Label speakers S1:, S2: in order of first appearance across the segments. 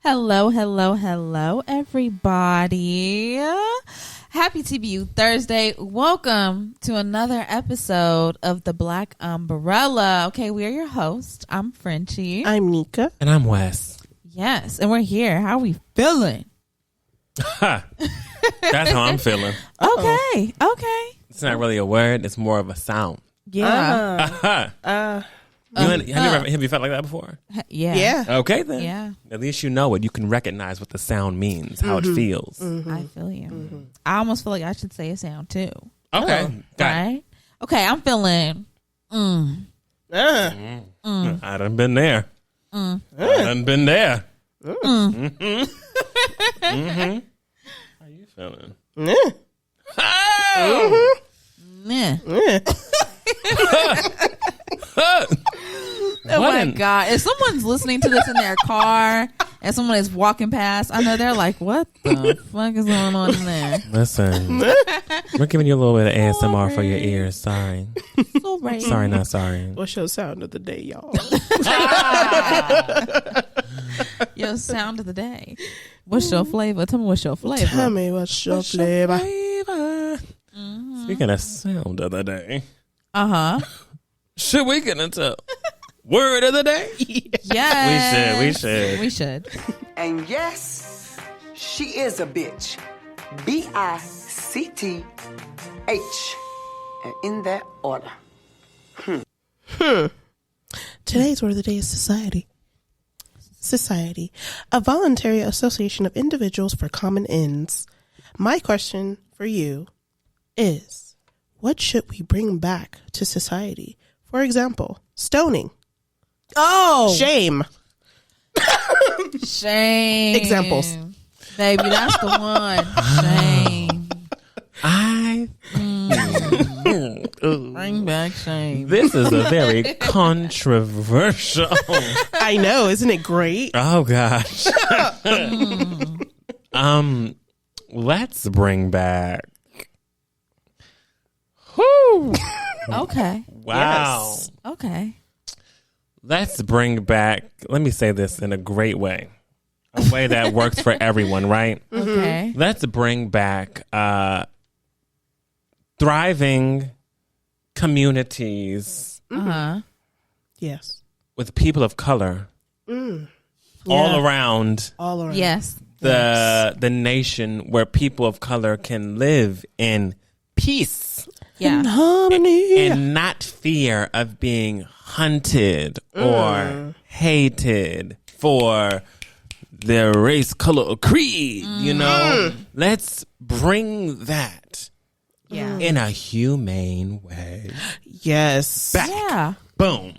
S1: Hello, hello, hello, everybody. Happy TBU Thursday. Welcome to another episode of The Black Umbrella. Okay, we are your hosts. I'm Frenchie.
S2: I'm Nika.
S3: And I'm Wes.
S1: Yes, and we're here. How are we feeling?
S3: That's how I'm feeling.
S1: Okay.
S3: It's not really a word. It's more of a sound.
S1: Yeah.
S3: Have you felt like that before?
S1: Yeah.
S3: Okay, then.
S1: Yeah.
S3: At least you know it. You can recognize what the sound means, how it feels.
S1: I feel you. I almost feel like I should say a sound too.
S3: Okay. Got it.
S1: Right? Okay, I'm feeling.
S3: I done been there. I done been there. How you feeling? Oh!
S1: Meh. Oh
S3: What
S1: my
S3: an-
S1: God. If someone's listening to this in their car and someone is walking past, I know they're like, what the fuck is going on in there?
S3: Listen, we're giving you a little bit of ASMR for your ears. Sorry.
S1: Sorry.
S3: Sorry, not sorry.
S2: What's your sound of the day, y'all?
S1: Your sound of the day. What's your flavor? Tell me what's your flavor.
S2: Tell me what's your flavor.
S3: Speaking of sound of the day, should we get into word of the day?
S1: Yes.
S3: We should.
S4: And yes, she is a bitch. BICTH. And in that order.
S2: Today's word of the day is society. Society, a voluntary association of individuals for common ends. My question for you is, what should we bring back to society? For example, stoning.
S1: Oh.
S2: Shame.
S1: Shame.
S2: Examples.
S1: Baby, that's the one. Shame. Bring back shame.
S3: This is a very controversial.
S2: I know, isn't it great?
S3: Oh gosh. Let's bring back. Whoo.
S1: Okay.
S3: Wow.
S2: Yes.
S1: Okay.
S3: Let's bring back. Let me say this in a great way, a way that works for everyone, right?
S1: Okay.
S3: Let's bring back thriving communities
S2: Yes.
S3: with people of color all around
S2: All around.
S1: Yes.
S3: the nation, where people of color can live in peace
S1: Yeah.
S2: Harmony.
S3: and not fear of being hunted or hated for their race, color, or creed. You know, let's bring that
S1: Yeah.
S3: in a humane way.
S2: Yes.
S3: Back.
S1: Yeah.
S3: Boom.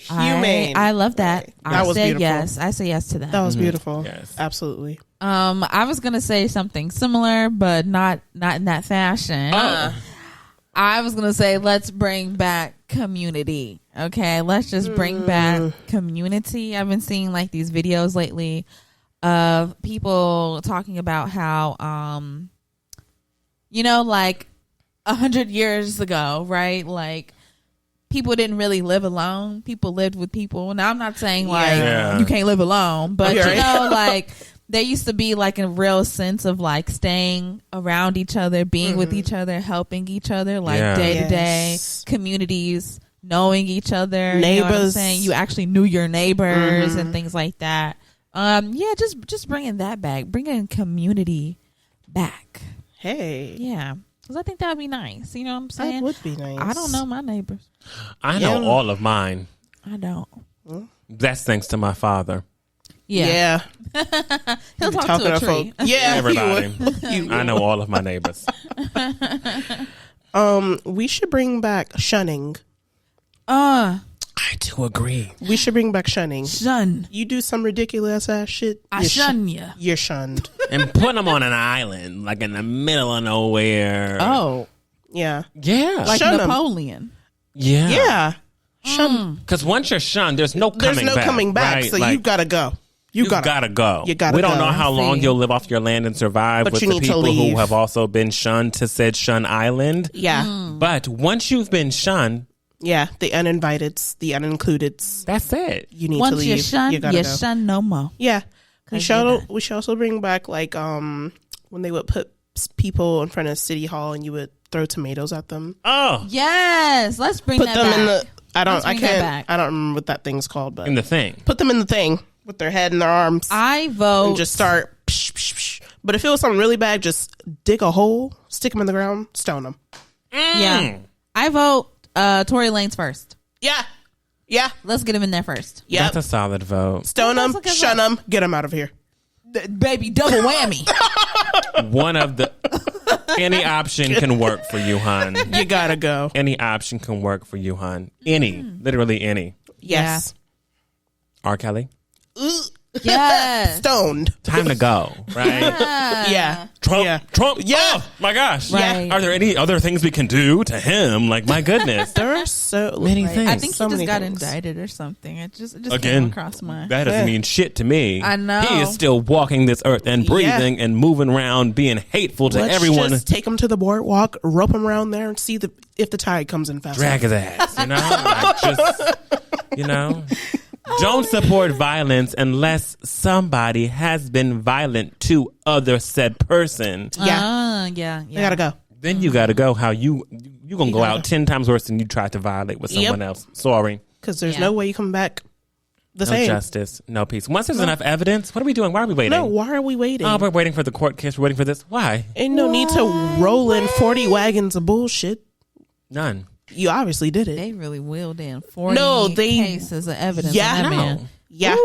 S2: Humane.
S1: I love that.
S2: That
S1: I
S2: was
S1: said
S2: beautiful.
S1: yes. I say yes to that.
S2: That was beautiful.
S3: Yes.
S2: Absolutely.
S1: I was gonna say something similar, but not in that fashion. I was gonna say let's bring back community. Okay, let's just bring back community. I've been seeing like these videos lately of people talking about how like 100 years ago, right? Like people didn't really live alone. People lived with people. Now I'm not saying like
S3: Yeah.
S1: you can't live alone, but
S2: Okay.
S1: like there used to be like a real sense of like staying around each other, being with each other, helping each other, like
S3: Yeah.
S1: day to day
S2: Yes.
S1: communities, knowing each other. You know what I'm
S2: Neighbors.
S1: saying? You actually knew your neighbors and things like that. Just bringing that back, bringing community back.
S2: Hey.
S1: Yeah. Because I think that would be nice. You know what I'm saying?
S2: That would be nice.
S1: I don't know my neighbors.
S3: I know all of mine.
S1: I don't.
S3: That's thanks to my father.
S1: Yeah. He'll
S2: You be
S1: talk
S2: talking
S1: to a
S2: to
S1: tree.
S2: folk. Yeah.
S3: Everybody. I know all of my neighbors.
S2: We should bring back shunning.
S3: I do agree.
S2: We should bring back shunning.
S1: Shun.
S2: You do some ridiculous ass shit.
S1: I
S2: you're
S1: shun you.
S2: You're shunned.
S3: And put them on an island, like in the middle of nowhere.
S1: Oh.
S2: Yeah.
S3: Yeah.
S1: Like
S2: Shun 'em.
S1: Napoleon.
S3: yeah.
S2: Yeah. Shun.
S3: Because once you're shunned, there's no coming
S2: There's no
S3: back.
S2: coming back.
S3: right?
S2: So
S3: Like,
S2: you gotta go. You gotta
S3: go.
S2: You gotta
S3: We don't
S2: go.
S3: know how long
S1: See.
S3: you'll live off your land and survive
S2: But
S3: with
S2: you
S3: the
S2: need to
S3: people who
S2: leave.
S3: have also been shunned to said shun island.
S2: Yeah.
S3: But once you've been shunned,
S2: Yeah. The uninviteds, the unincludeds.
S3: that's it.
S2: You need
S1: Once
S2: to leave.
S1: you're shunned,
S2: you gotta
S1: you're
S2: go.
S1: shunned no more.
S2: Yeah. We should also bring back like when they would put people in front of City Hall and you would throw tomatoes at them.
S3: Oh,
S1: yes. Let's bring
S2: Put
S1: that
S2: them
S1: back.
S2: in the. I
S1: Let's bring that back.
S2: don't remember what that thing's called, but
S3: in the thing.
S2: put them in the thing with their head and their arms.
S1: I vote.
S2: And just start. Psh, psh, psh. But if it was something really bad, just dig a hole, stick them in the ground, stone them.
S1: Yeah. I vote Tory Lanez first.
S2: Yeah. Yeah.
S1: Let's get him in there first.
S2: Yeah.
S3: That's a solid vote.
S2: Stone them,
S1: That's a good
S2: shun
S1: vote.
S2: them, get them out of here.
S1: Baby, double whammy.
S3: One of the any option can work for you, hon.
S2: You gotta go.
S3: Any option can work for you, hon. Any, literally any.
S2: Yes.
S3: R. Kelly,
S1: Yes.
S2: Stoned.
S3: time to go. Right?
S2: Yeah.
S3: Trump.
S2: Yeah.
S3: Trump.
S2: Yeah.
S3: Oh, my gosh.
S1: Right.
S3: Are there any other things we can do to him? Like, my goodness.
S2: There are so
S3: Many things.
S1: I think
S2: So
S1: he just
S2: many
S1: got
S2: things.
S1: indicted or something. It just came
S3: Again,
S1: across my.
S3: that doesn't mean shit to me.
S1: I know.
S3: He is still walking this earth and breathing and moving around, being hateful to
S2: Let's
S3: everyone.
S2: just take him to the boardwalk, rope him around there, and see if the tide comes in fast.
S3: Drag his ass, you know? Like, just, you know? Don't support violence unless somebody has been violent to other said person.
S2: Yeah.
S1: Yeah.
S2: They gotta go.
S3: Then you got to go how you going to go out 10 times worse than you tried to violate with someone else. Sorry.
S2: Because there's
S1: Yeah.
S2: no way you come back the
S3: No
S2: same.
S3: justice, no peace. Once there's enough evidence, what are we doing? Why are we waiting?
S2: No, why are we waiting?
S3: Oh, we're waiting for the court case. We're waiting for this. Why?
S2: Ain't no need to roll in 40 wagons of bullshit.
S3: None.
S2: You obviously did it.
S1: They really wheeled in 40 cases of evidence
S2: Yeah.
S1: on that
S3: No.
S1: man.
S2: Yeah.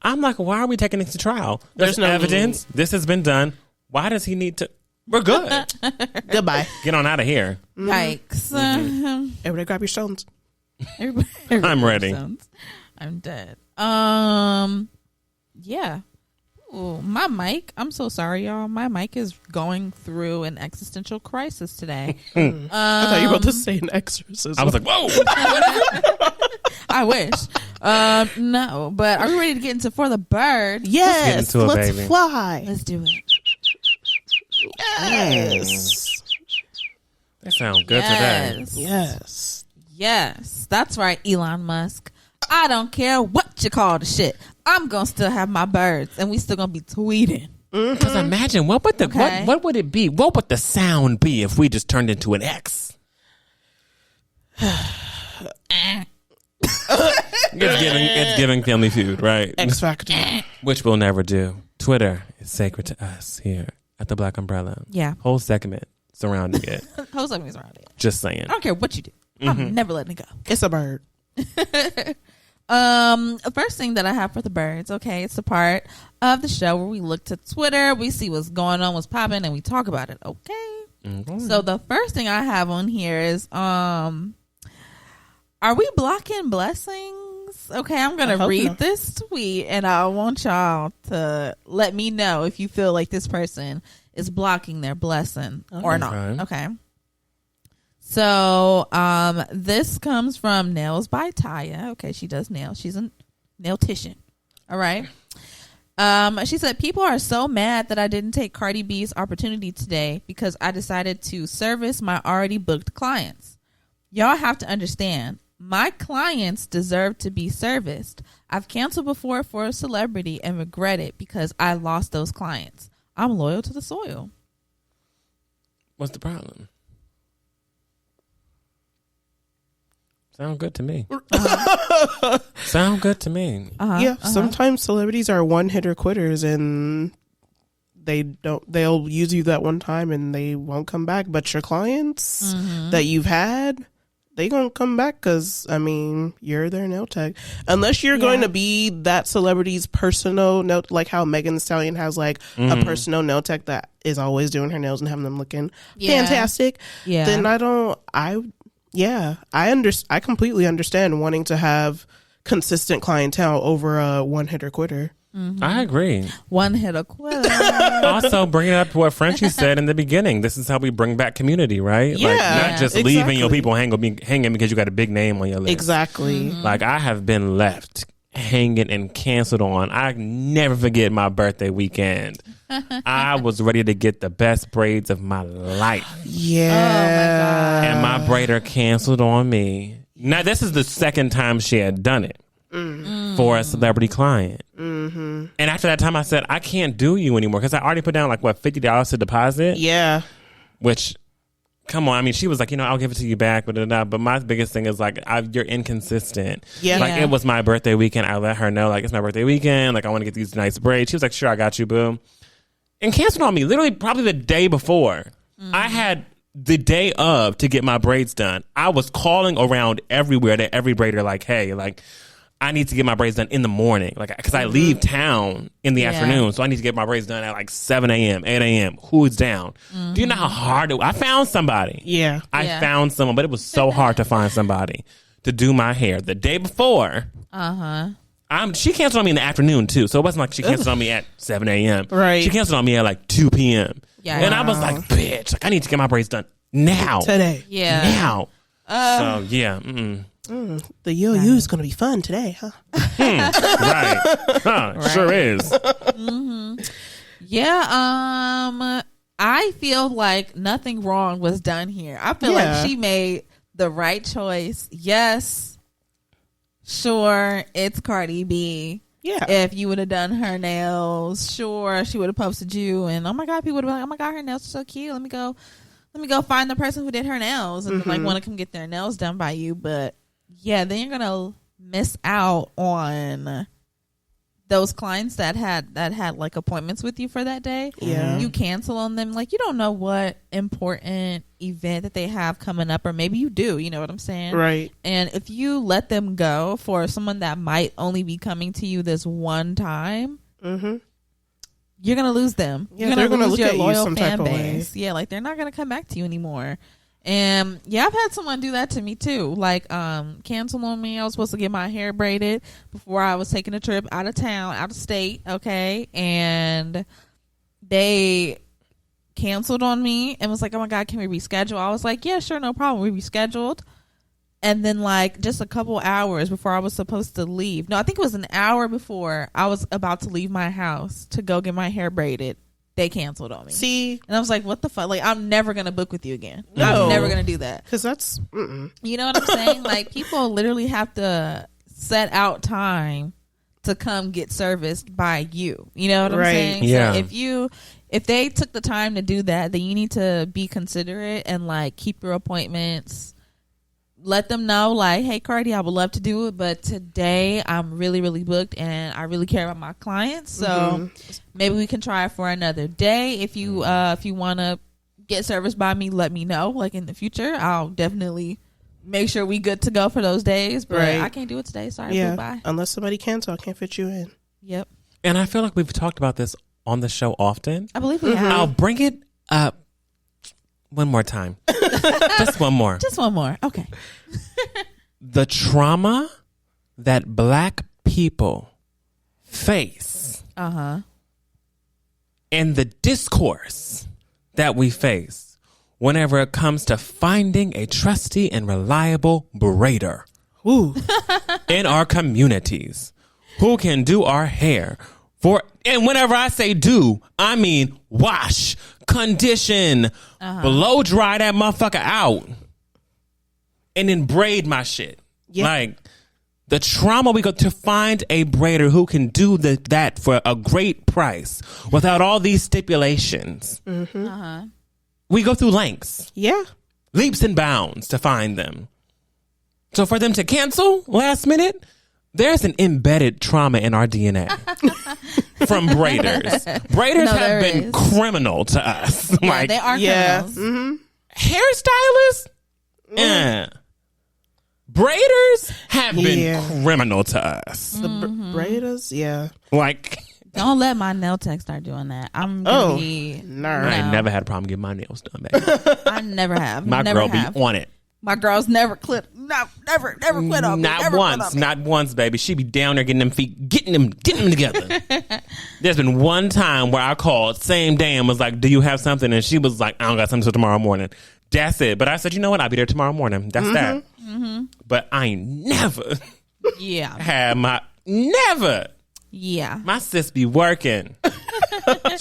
S3: I'm like, why are we taking this to trial? There's
S2: no
S3: evidence. This has been done. Why does he need to? We're good.
S2: Goodbye.
S3: Get on out of here.
S1: Yikes.
S2: Everybody grab your stones.
S1: Everybody-
S3: I'm ready.
S1: I'm dead. Yeah. Ooh, my mic. I'm so sorry, y'all. My mic is going through an existential crisis today.
S2: I thought you were about to say an exorcism.
S3: I was like, whoa.
S1: I wish. No, but are we ready to get into For the Bird?
S2: yes,
S3: into it,
S2: let's
S3: baby.
S2: fly.
S1: Let's do it.
S2: Yes.
S3: That sounds good today.
S1: Yes.
S2: Yes.
S1: Yes. That's right, Elon Musk. I don't care what you call the shit. I'm going to still have my birds, and we still going to be tweeting.
S3: Because imagine, what would the
S1: Okay.
S3: what would it be? What would the sound be if we just turned into an X? It's giving Family Feud, right?
S2: X Factor.
S3: Which we'll never do. Twitter is sacred to us here at the Black Umbrella.
S1: Yeah.
S3: Whole segment surrounding it.
S1: Whole segment's around it.
S3: Just saying.
S1: I don't care what you do. I'm never letting it go.
S2: It's a bird.
S1: First thing that I have for the birds, okay, it's a part of the show where we look to Twitter, we see what's going on, what's popping, and we talk about it, okay? So the first thing I have on here is are we blocking blessings? Okay, I'm gonna read
S2: not.
S1: this tweet and I want y'all to let me know if you feel like this person is blocking their blessing or not. Okay. So this comes from Nails by Taya. Okay, she does nails. She's a nailtician. All right. She said, people are so mad that I didn't take Cardi B's opportunity today because I decided to service my already booked clients. Y'all have to understand, my clients deserve to be serviced. I've canceled before for a celebrity and regret it because I lost those clients. I'm loyal to the soil.
S3: What's the problem? Sound good to me. Sound good to me.
S2: Yeah, sometimes celebrities are one-hitter quitters and they'll use you that one time and they won't come back. But your clients that you've had, they gonna come back because, I mean, you're their nail tech. Unless you're going to be that celebrity's personal nail, like how Megan Thee Stallion has like a personal nail tech that is always doing her nails and having them looking fantastic.
S1: Yeah.
S2: Then I completely understand wanting to have consistent clientele over a one-hitter quitter.
S3: I agree.
S1: One hit a quitter.
S3: Also, bringing up what Frenchie said in the beginning. This is how we bring back community, right?
S2: Yeah,
S3: like, not just
S2: exactly.
S3: leaving your people hanging because you got a big name on your list.
S2: Exactly.
S3: Like, I have been left hanging and canceled on. I never forget my birthday weekend. I was ready to get the best braids of my life.
S2: Yeah.
S3: And my braider canceled on me. Now, this is the second time she had done it for a celebrity client. And after that time, I said, I can't do you anymore because I already put down like, what, $50 to deposit?
S2: Yeah.
S3: Which, come on. I mean, she was like, I'll give it to you back. But my biggest thing is like, you're inconsistent.
S2: Yeah.
S3: Like, it was my birthday weekend. I let her know, like, it's my birthday weekend. Like, I want to get these nice braids. She was like, sure, I got you, boo. And canceled on me literally probably the day before. I had the day of to get my braids done. I was calling around everywhere to every braider like, hey, like, I need to get my braids done in the morning. Like, because I leave town in the afternoon. So I need to get my braids done at like 7 a.m., 8 a.m. Who's down? Do you know how hard I found somebody.
S2: Yeah.
S3: I found someone, but it was so hard to find somebody to do my hair the day before. She canceled on me in the afternoon too, so it wasn't like she canceled on me at 7 a.m.
S2: Right.
S3: She canceled on me at like 2 p.m.
S1: Yeah,
S3: And I was like, bitch, like I need to get my braids done now.
S2: Today.
S1: Yeah.
S3: Now. So yeah.
S2: The UOU is going to be fun today, huh?
S3: Right. Huh, sure is.
S1: Yeah. I feel like nothing wrong was done here. I feel like she made the right choice. Yes. Sure, it's Cardi B.
S2: Yeah.
S1: If you would have done her nails, sure, she would have posted you, and oh my god, people would have been like, oh my god, her nails are so cute. Let me go find the person who did her nails and like want to come get their nails done by you. But yeah, then you're gonna miss out on those clients that had like appointments with you for that day.
S2: Yeah.
S1: You cancel on them. Like, you don't know what important event that they have coming up, or maybe you do, you know what I'm saying?
S2: Right.
S1: And if you let them go for someone that might only be coming to you this one time, you're gonna lose them.
S2: Yeah,
S1: you're
S2: they're
S1: gonna
S2: gonna
S1: lose
S2: look
S1: your
S2: at you
S1: loyal
S2: some type
S1: fan
S2: of way.
S1: base. Yeah, like they're not gonna come back to you anymore. And yeah, I've had someone do that to me too. Like, cancel on me. I was supposed to get my hair braided before I was taking a trip out of town, out of state. Okay. And they canceled on me and was like, oh my God, can we reschedule? I was like, yeah, sure. No problem. We rescheduled. And then like just a couple hours before I was supposed to leave. No, I think it was an hour before I was about to leave my house to go get my hair braided. They canceled on me.
S2: See?
S1: And I was like, what the fuck? Like, I'm never going to book with you again.
S2: No.
S1: I'm never going to do that.
S2: Because that's...
S1: You know what I'm saying? Like, people literally have to set out time to come get serviced by you. You know what I'm saying?
S3: Yeah.
S1: So if they took the time to do that, then you need to be considerate and, like, keep your appointments. Let them know, like, hey, Cardi, I would love to do it, but today I'm really, really booked and I really care about my clients. So maybe we can try it for another day. If you want to get serviced by me, let me know. Like in the future, I'll definitely make sure we good to go for those days. But I can't do it today. Sorry.
S2: Yeah.
S1: Bye.
S2: Unless somebody cancel, I can't fit you in.
S1: Yep.
S3: And I feel like we've talked about this on the show often.
S1: I believe we have.
S3: I'll bring it up one more time. Just one more.
S1: Just one more. Okay.
S3: The trauma that Black people face and the discourse that we face whenever it comes to finding a trusty and reliable braider in our communities who can do our hair and whenever I say do, I mean wash, condition, blow dry that motherfucker out, and then braid my shit. Yeah. Like, the trauma we go to find a braider who can do that for a great price without all these stipulations. We go through lengths. Yeah. Leaps and bounds to find them. So for them to cancel last minute, there's an embedded trauma in our DNA from braiders. Braiders have been criminal to us.
S1: Yeah, like, they are criminals.
S3: Hairstylists? Braiders have been criminal to us.
S2: The braiders? Yeah.
S3: Like...
S1: Don't let my nail tech start doing that. I'm gonna be...
S3: I ain't never had a problem getting my nails done, baby.
S1: I never have.
S3: My
S1: never
S3: girl
S1: have.
S3: be on it.
S1: My girl's never quit. Never quit on me.
S3: Not once, baby. She be down there getting them feet, getting them together. There's been one time where I called same day and was like, "Do you have something?" And she was like, "I don't got something till tomorrow morning." That's it. But I said, you know what? I'll be there tomorrow morning. That's that. But I ain't never. Had my never.
S1: Yeah.
S3: My sis be working.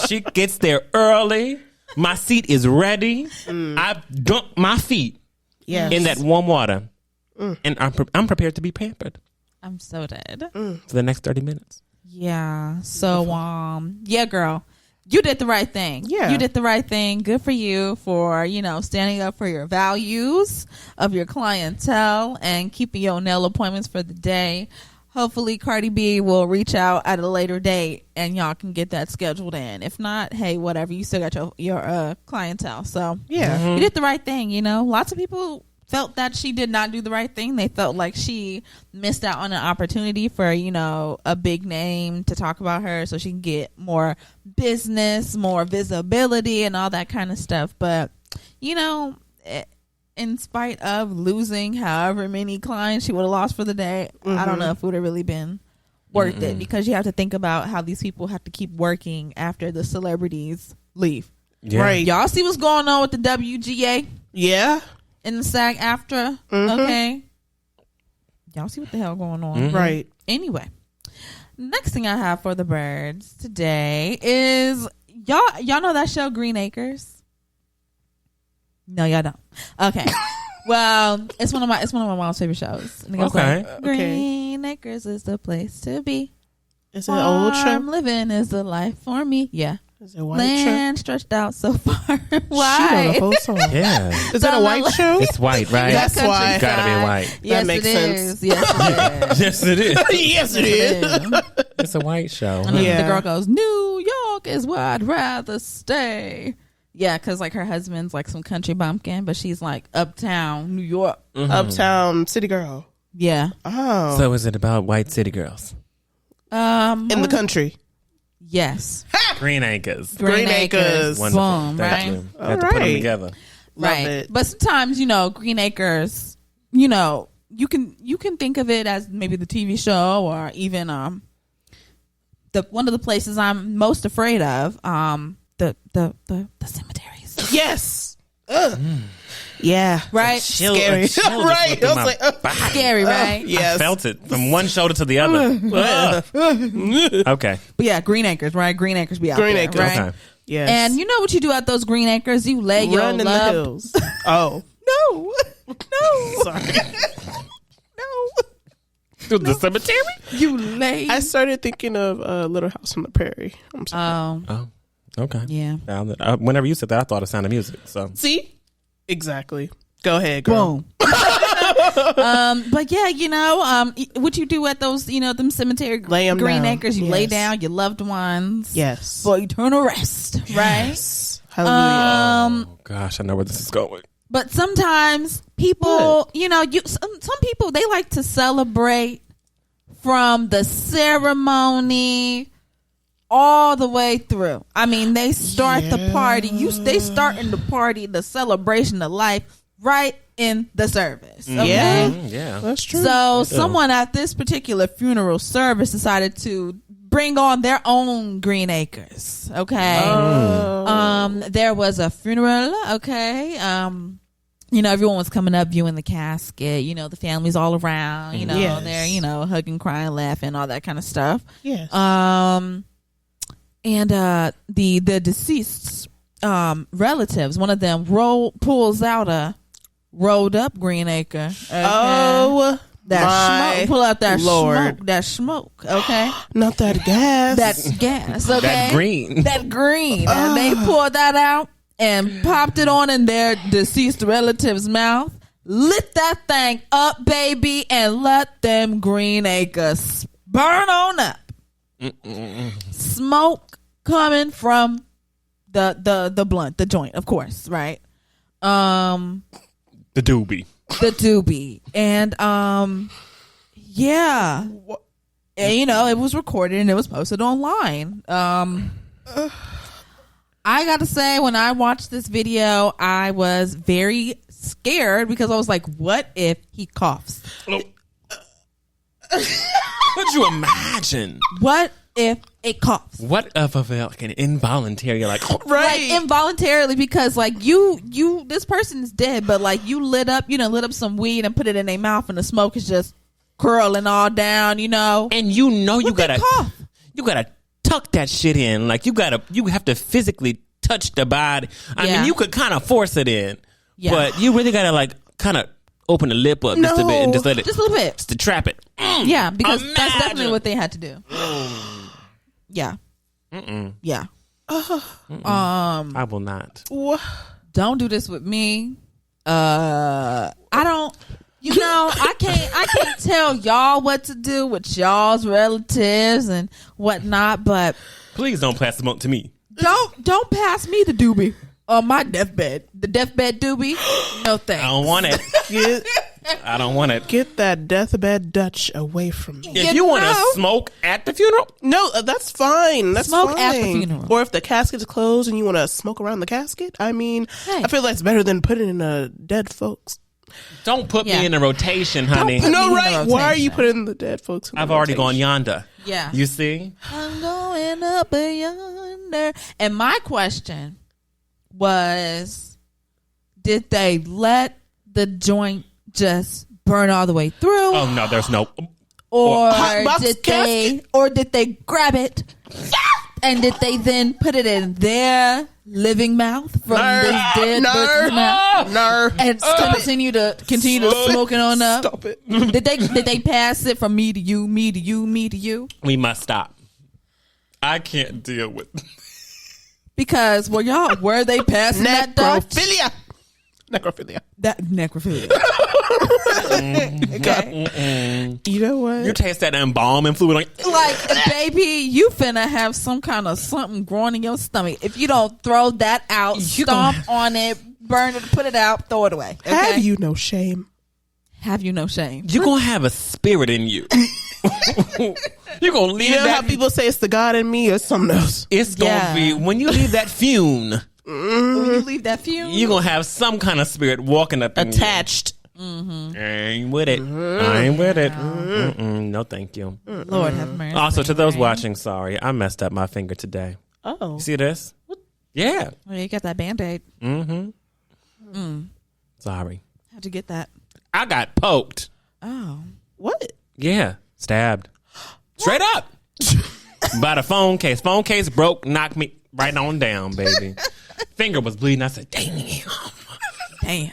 S3: She gets there early. My seat is ready. I dunk my feet. In that warm water. And I'm prepared to be pampered.
S1: I'm so dead.
S3: For the next 30 minutes.
S1: Yeah. So, yeah, girl, you did the right thing.
S2: Yeah.
S1: You did the right thing. Good for you for, standing up for your values of your clientele and keeping your nail appointments for the day. Hopefully Cardi B will reach out at a later date and y'all can get that scheduled in. If not, hey, whatever. You still got your clientele. So,
S2: Yeah.
S1: you did the right thing. Lots of people felt that she did not do the right thing. They felt like she missed out on an opportunity for, a big name to talk about her so she can get more business, more visibility and all that kind of stuff. But, in spite of losing however many clients she would have lost for the day, I don't know if it would have really been worth it, because you have to think about how these people have to keep working after the celebrities leave.
S3: Yeah.
S2: Right.
S1: Y'all see what's going on with the WGA?
S2: Yeah.
S1: In the SAG-AFTRA, okay? Y'all see what the hell going on.
S2: Right.
S1: Anyway, next thing I have for the birds today is, y'all know that show Green Acres? No, y'all don't. Okay. Well, it's one of my mom's favorite shows. And it goes
S3: Okay.
S1: like, Green Acres is the place to be.
S2: Is it an old
S1: Farm
S2: show?
S1: living is the life for me. Yeah.
S2: Is it a white
S1: Land stretched out so far
S2: show? She know
S1: wide.
S2: the whole song.
S3: Yeah.
S2: Is it a white show?
S3: It's white, right?
S2: That's why.
S3: It's gotta be white.
S1: Yes,
S2: That makes
S1: it
S2: sense.
S1: is. Yes,
S3: Yes, it is.
S2: Yes, it is.
S3: It's a white show.
S1: And then
S2: Yeah.
S1: the girl goes, New York is where I'd rather stay. Yeah, because like her husband's like some country bumpkin, but she's like uptown New York.
S2: Uptown City Girl.
S1: Yeah.
S2: Oh.
S3: So is it about white city girls?
S2: In the country.
S1: Yes.
S3: Green Acres.
S2: Green Acres.
S3: Wonderful.
S1: Boom,
S3: Thank
S1: right?
S3: you. I had to put them
S2: Alright.
S3: together.
S1: Right.
S2: it.
S1: But sometimes, Green Acres, you can think of it as maybe the TV show or even one of the places I'm most afraid of, the cemeteries.
S2: Yes. Yeah.
S1: Right?
S2: Scary. Right. I was like,
S1: Scary, right?
S2: yes.
S3: I felt it from one shoulder to the other. Okay.
S1: But yeah, Green Acres, right? Green Acres be out
S2: Green
S1: there,
S2: Acres.
S1: right?
S3: Okay.
S2: Yes.
S1: And you know what you do at those Green Acres? You lay your
S2: Run in the
S1: loved...
S2: hills. Oh.
S1: No. No.
S2: Sorry.
S1: No.
S3: To the cemetery?
S1: You lay...
S2: I started thinking of Little House on the Prairie. I'm sorry.
S3: Oh. Okay.
S1: Yeah.
S3: Whenever you said that, I thought of Sound of Music. So
S2: See? Exactly. Go ahead, girl.
S1: Boom. But yeah, what you do at those, them cemetery
S2: Lay 'em
S1: Green
S2: down.
S1: Acres, you lay
S2: Yes.
S1: down your loved ones.
S2: Yes.
S1: For eternal rest, right?
S2: Yes. Hallelujah.
S3: oh gosh, I know where this is going.
S1: But sometimes people, some people, they like to celebrate from the ceremony all the way through. I mean, they start the party. They starting the party, the celebration of life right in the service. Okay?
S2: Yeah.
S3: Yeah.
S2: That's true.
S1: So someone at this particular funeral service decided to bring on their own Green Acres. Okay. There was a funeral. Okay. Everyone was coming up, viewing the casket. The family's all around.
S2: Yes.
S1: They're hugging, crying, laughing, all that kind of stuff.
S2: Yes.
S1: And the deceased's relatives, one of them pulls out a rolled up Green Acre. Okay?
S2: Oh,
S1: That smoke, pull out that
S2: Lord.
S1: smoke. That smoke, okay?
S2: not that gas.
S1: That gas, okay?
S3: That green.
S1: That green. And they pulled that out and popped it on in their deceased relative's mouth. Lit that thing up, baby, and let them Green Acres burn on up. Smoke coming from the blunt, the joint, of course, right?
S3: The doobie.
S1: The doobie. And yeah. And, it was recorded and it was posted online. I gotta say, when I watched this video, I was very scared because I was like, what if he coughs?
S3: Could you imagine?
S1: What if it coughs?
S3: What if like an involuntary, like,
S1: Like involuntarily, because like you this person is dead, but like you lit up some weed and put it in their mouth and the smoke is just curling all down,
S3: and
S1: What they cough?
S3: you gotta tuck that shit in. Like you have to physically touch the body. I
S1: Yeah.
S3: mean, you could kind of force it in,
S1: Yeah.
S3: but you really gotta like kind of open the lip up just a bit and just let it,
S1: Just a little bit.
S3: just to trap it.
S1: Yeah, because that's
S3: Imagine.
S1: definitely what they had to do. Yeah.
S3: Mm-mm.
S1: Yeah.
S3: I will not.
S1: Don't do this with me. I don't. You know, I can't tell y'all what to do with y'all's relatives and whatnot. But
S3: Please don't pass the smoke to me.
S1: don't pass me the doobie on my deathbed. The deathbed doobie. No thanks.
S3: I don't want it. I don't want it.
S2: Get that deathbed Dutch away from me.
S3: If you want to smoke at the funeral,
S2: No, that's fine. That's
S1: Smoke
S2: fine.
S1: at the funeral.
S2: Or if the casket's closed and you want to smoke around the casket, I mean,
S1: Hey.
S2: I feel that's better than putting in dead folks.
S3: don't put
S1: Yeah.
S3: me in a rotation, honey.
S1: put me
S2: No,
S1: in the
S2: right? Why are you
S1: rotation.
S2: putting the dead folks in the
S3: I've already gone
S2: rotation?
S3: yonder.
S1: Yeah.
S3: You see?
S1: I'm going up yonder. And my question was, did they let the joint just burn all the way through?
S3: Oh no, there's no.
S1: Or
S2: Hot box
S1: did they grab it? And did they then put it in their living mouth from this dead person's mouth?
S2: No.
S1: And continue to smoke it on up?
S2: Stop it.
S1: Did they pass it from me to you, me to you, me to you?
S3: We must stop. I can't deal with.
S1: Because were they passing that Dutch?
S2: Necrophilia. Necrophilia.
S1: That necrophilia. Okay.
S2: You know what?
S3: You taste that embalming fluid on.
S1: Like, baby, you finna have some kind of something growing in your stomach. If you don't throw that out, stomp on it, burn it, put it out, throw it away. Okay?
S2: Have you no shame?
S1: Have you no shame?
S3: You're gonna have a spirit in you. You're gonna leave
S2: You know how
S3: that.
S2: people say it's the God in me or something else?
S3: It's gonna
S1: Yeah.
S3: be when you leave that fume.
S1: When you leave that fume,
S3: You're gonna have some kind of spirit walking up in
S2: Attached.
S3: you. I ain't with it. I ain't with it. Mm-mm. No, thank you.
S1: Lord have mercy.
S3: Also, to those watching, sorry, I messed up my finger today.
S2: Oh.
S3: You see this? Yeah.
S1: Oh, you got that Band-Aid.
S3: Sorry.
S1: How'd you get that?
S3: I got poked.
S1: Oh.
S2: What?
S3: Yeah. Stabbed. Straight up. By the phone case. Phone case broke, knocked me right on down, baby. Finger was bleeding. I said, damn.
S1: Damn.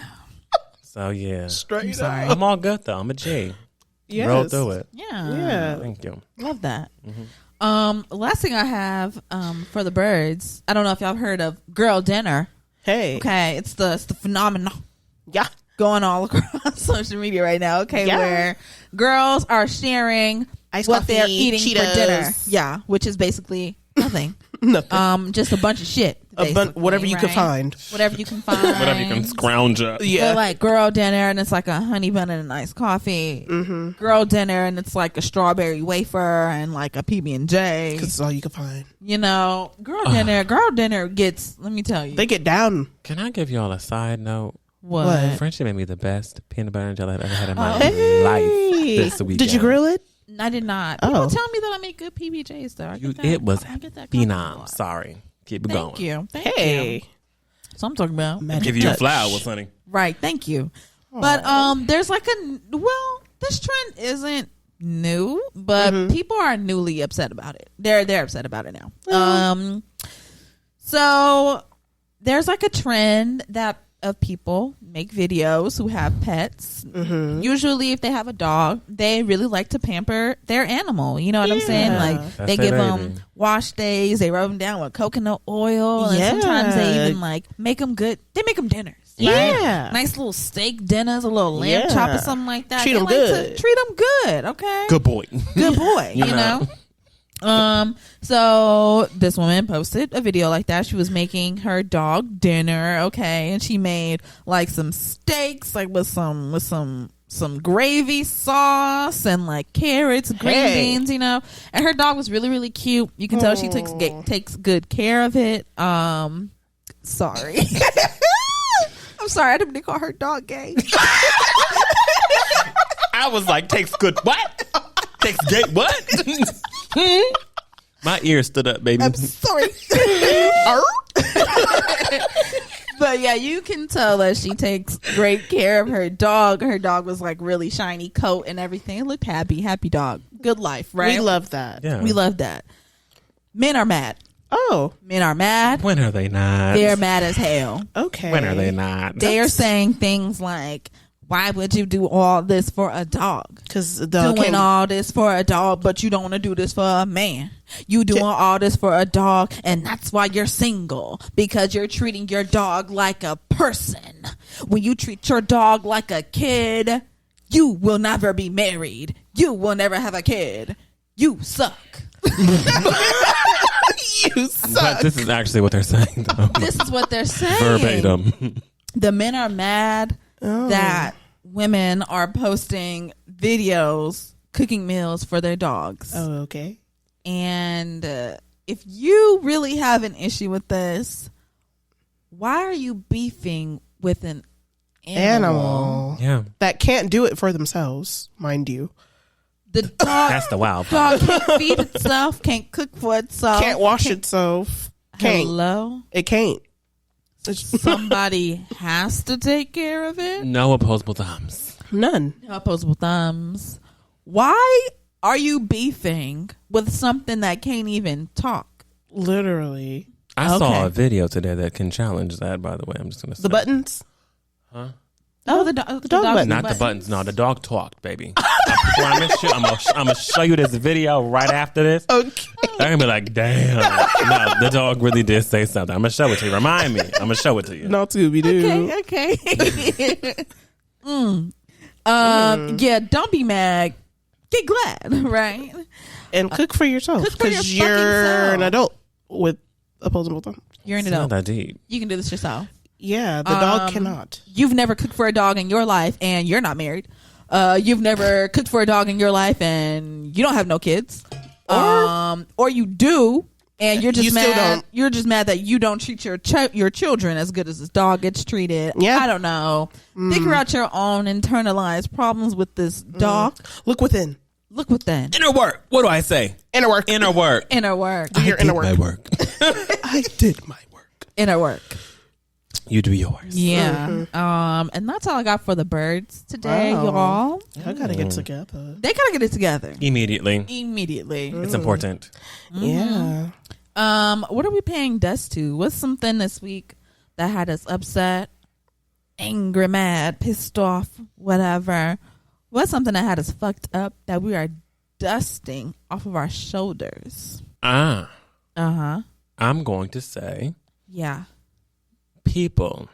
S3: So, yeah.
S2: Straight
S1: Sorry.
S3: I'm all good, though. I'm a G.
S2: Yes.
S3: Roll through it.
S1: Yeah.
S2: Yeah.
S3: Thank you.
S1: Love that. Last thing I have for the birds, I don't know if y'all heard of Girl Dinner.
S2: Hey.
S1: Okay, it's the phenomenon
S2: Yeah.
S1: going all across social media right now. Okay,
S2: Yeah.
S1: where girls are sharing
S2: Iced
S1: what
S2: coffee,
S1: they're eating
S2: Cheetos.
S1: for dinner. Yeah, which is basically nothing.
S2: Nothing.
S1: Just a bunch of shit. basically,
S2: Whatever you can
S1: right?
S2: find.
S1: Whatever you can find.
S3: Whatever you can scrounge up.
S2: Yeah.
S1: They're like girl dinner, and it's like a honey bun and a nice coffee. Mm-hmm. Girl dinner, and it's like a strawberry wafer and like a PB&J.
S2: Because it's all you can find.
S1: You know, girl dinner gets. Let me tell you,
S2: They get down.
S3: Can I give y'all a side note?
S1: what?
S3: Friendship made me the best peanut butter and jelly I've ever had in my
S2: Hey.
S3: life this weekend.
S2: Did you grill it?
S1: I did not.
S2: Oh.
S1: People tell me that I make good PBJs though. I get that.
S3: It was
S1: I get that compliment a
S3: phenom.
S1: lot.
S3: Sorry. Keep it going.
S1: Thank you. Thank
S2: Hey.
S1: you. So I'm talking about.
S2: Magic
S3: Give you
S2: touch.
S3: flowers, honey.
S1: Right. Thank you. But there's like this trend isn't new, but people are newly upset about it. They're upset about it now. So there's like a trend that of people make videos who have pets. Usually if they have a dog, they really like to pamper their animal. You know what I'm saying? Like
S3: That's
S1: they
S3: their
S1: give
S3: baby.
S1: them wash days, they rub them down with coconut oil, and sometimes they even like make them good. They make them dinners. right?
S2: Yeah.
S1: Nice little steak dinners, a little lamb chop or something like that.
S2: Treat
S1: They
S2: 'em
S1: like to
S2: good.
S1: treat them good, okay?
S3: Good boy.
S1: Good boy, you know? So this woman posted a video like that. She was making her dog dinner, okay, and she made like some steaks, like with some gravy sauce and like carrots, green beans, you know. And her dog was really, really cute. You can tell she takes good care of it. Sorry. I'm sorry, I didn't mean to call her dog gay.
S3: I was like, takes good what? Takes gay what? My ears stood up, baby.
S1: I'm sorry. But yeah, you can tell that she takes great care of her dog. Her dog was like really shiny coat and everything. It looked happy dog. Good life, right?
S2: We love that.
S3: Yeah.
S1: We love that. Men are mad.
S2: Oh,
S1: Men are mad.
S3: When are they not?
S1: They're mad as hell.
S2: okay.
S3: When are they not?
S1: They are saying things like, why would you do all this for a dog?
S2: Because the dog
S1: doing all this for a dog, but you don't want to do this for a man. You doing all this for a dog, and that's why you're single, because you're treating your dog like a person. When you treat your dog like a kid, you will never be married. You will never have a kid. You suck.
S2: You suck.
S3: But this is actually what they're saying, though.
S1: This is what they're saying.
S3: Verbatim.
S1: The men are mad that women are posting videos cooking meals for their dogs.
S2: Oh, okay.
S1: And if you really have an issue with this, why are you beefing with an animal?
S3: Yeah.
S2: That can't do it for themselves, mind you.
S1: The dog,
S3: That's the wild part.
S1: dog can't feed itself, can't cook for itself,
S2: Can't wash itself. Can't.
S1: Hello?
S2: It can't.
S1: Somebody has to take care of it.
S3: No opposable thumbs.
S2: None.
S1: No opposable thumbs. Why are you beefing with something that can't even talk?
S2: Literally.
S3: I saw
S1: Okay.
S3: a video today that can challenge that, by the way. I'm just going to say.
S2: The buttons?
S1: Oh, the
S2: dog
S1: dog
S2: button.
S3: Not the buttons. No, the dog talked, baby. I promise you. I'm gonna show you this video right after this.
S2: Okay.
S3: They're going to be like, damn. No, the dog really did say something. I'm going to show it to you. Remind me. I'm going to show it to you.
S2: Not Scooby-Doo.
S1: Okay. Yeah, don't be mad. Get glad, right?
S2: And cook for yourself.
S1: Cook for your
S2: Because
S1: fucking
S2: you're
S1: self.
S2: an adult with opposable thumb.
S1: You're an
S3: It's not
S1: adult.
S3: that deep.
S1: You can do this yourself.
S2: Yeah, the dog cannot.
S1: You've never cooked for a dog in your life, and you're not married. You've never cooked for a dog in your life, and you don't have no kids. Or you do, and you're just
S2: You
S1: mad.
S2: still don't.
S1: You're just mad that you don't treat your children as good as this dog gets treated.
S2: Yeah.
S1: I don't know. Figure out your own internalized problems with this dog.
S2: Look within.
S1: Look within.
S3: Inner work. What do I say?
S2: Inner work.
S3: Inner work.
S1: Inner work.
S2: Do your inner work.
S3: My work.
S2: I did my work.
S1: Inner work.
S3: You do yours.
S1: Yeah. And that's all I got for the birds today,
S2: Wow.
S1: y'all.
S2: I gotta get together.
S1: They gotta get it together
S3: Immediately.
S1: immediately.
S3: It's important.
S2: Yeah.
S1: What are we paying dust to? What's something this week that had us upset, angry, mad, pissed off, whatever? What's something that had us fucked up that we are dusting off of our shoulders?
S3: I'm going to say
S1: Yeah.
S3: people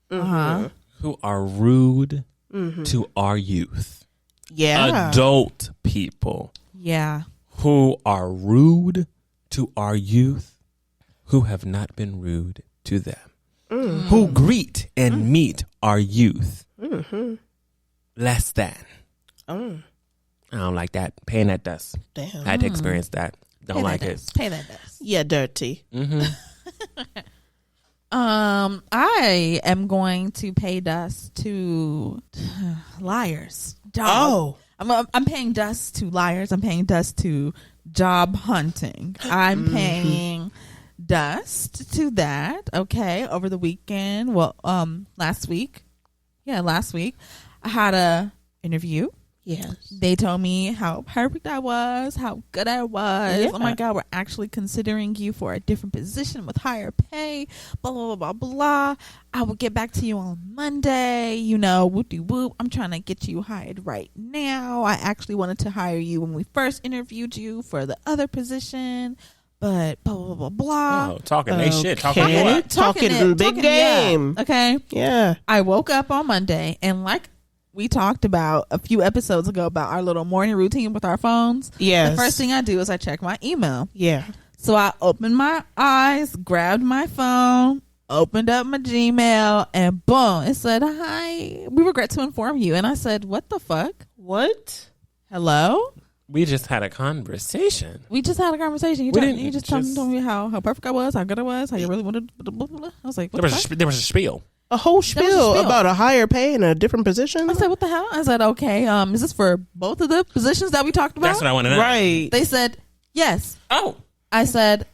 S3: who are rude to our youth.
S2: Yeah.
S3: Adult people
S1: Yeah.
S3: who are rude to our youth who have not been rude to them. Who greet and meet our youth less than. I don't like that. Paying that dust.
S2: Damn.
S3: I had to experience that. Don't like it.
S1: Pay that dust.
S2: Yeah, dirty.
S1: I am going to pay dust to liars.
S2: Oh.
S1: I'm paying dust to liars. I'm paying dust to job hunting. I'm paying dust to that. Okay, over the weekend. Well, last week. Yeah, last week I had a interview.
S2: Yes.
S1: They told me how perfect I was, how good I was.
S2: Yeah.
S1: Oh my God, we're actually considering you for a different position with higher pay, blah, blah, blah, blah, blah. I will get back to you on Monday, whoop-de-whoop. I'm trying to get you hired right now. I actually wanted to hire you when we first interviewed you for the other position, but blah, blah, blah, blah.
S3: Oh, talking they shit. Talking
S2: Okay.
S3: what?
S2: Talking big game.
S1: Yeah. Okay.
S2: Yeah.
S1: I woke up on Monday and like we talked about a few episodes ago about our little morning routine with our phones.
S2: Yes.
S1: The first thing I do is I check my email.
S2: Yeah.
S1: So I opened my eyes, grabbed my phone, opened up my Gmail, and boom, it said, "Hi, we regret to inform you." And I said, "What the fuck?
S2: What?
S1: Hello?"
S3: We just had a conversation.
S1: We just had a conversation. You
S3: didn't
S1: just
S3: just-
S1: told me how perfect I was, how good I was, how you really wanted. Blah, blah, blah. I was like, "What the fuck?"
S3: There was a spiel.
S2: A whole spiel,
S1: spiel.
S2: about a higher pay and a different position?
S1: I said, "What the hell?" I said, "Okay, is this for both of the positions that we talked about?"
S3: That's what I want to know.
S2: Right.
S1: They said, "Yes."
S3: Oh.
S1: I said,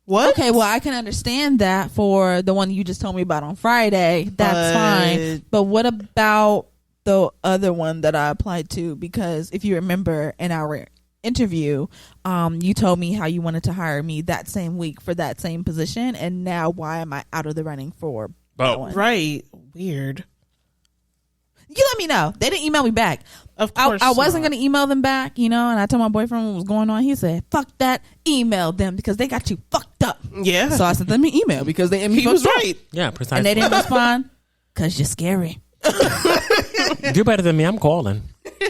S2: What?
S1: "Okay, well, I can understand that for the one you just told me about on Friday. That's fine. But what about the other one that I applied to? Because if you remember in our interview, you told me how you wanted to hire me that same week for that same position. And now why am I out of the running for that one?"
S2: Right. Weird.
S1: You let me know. They didn't email me back.
S2: Of course
S1: I wasn't
S2: not.
S1: going to email them back, you know, and I told my boyfriend what was going on. He said, fuck that. Email them because they got you fucked up.
S2: Yeah.
S1: So I sent them an email because they
S2: He was right.
S3: Yeah, precisely.
S1: And they didn't respond because you're scary.
S3: You're better than me. I'm calling.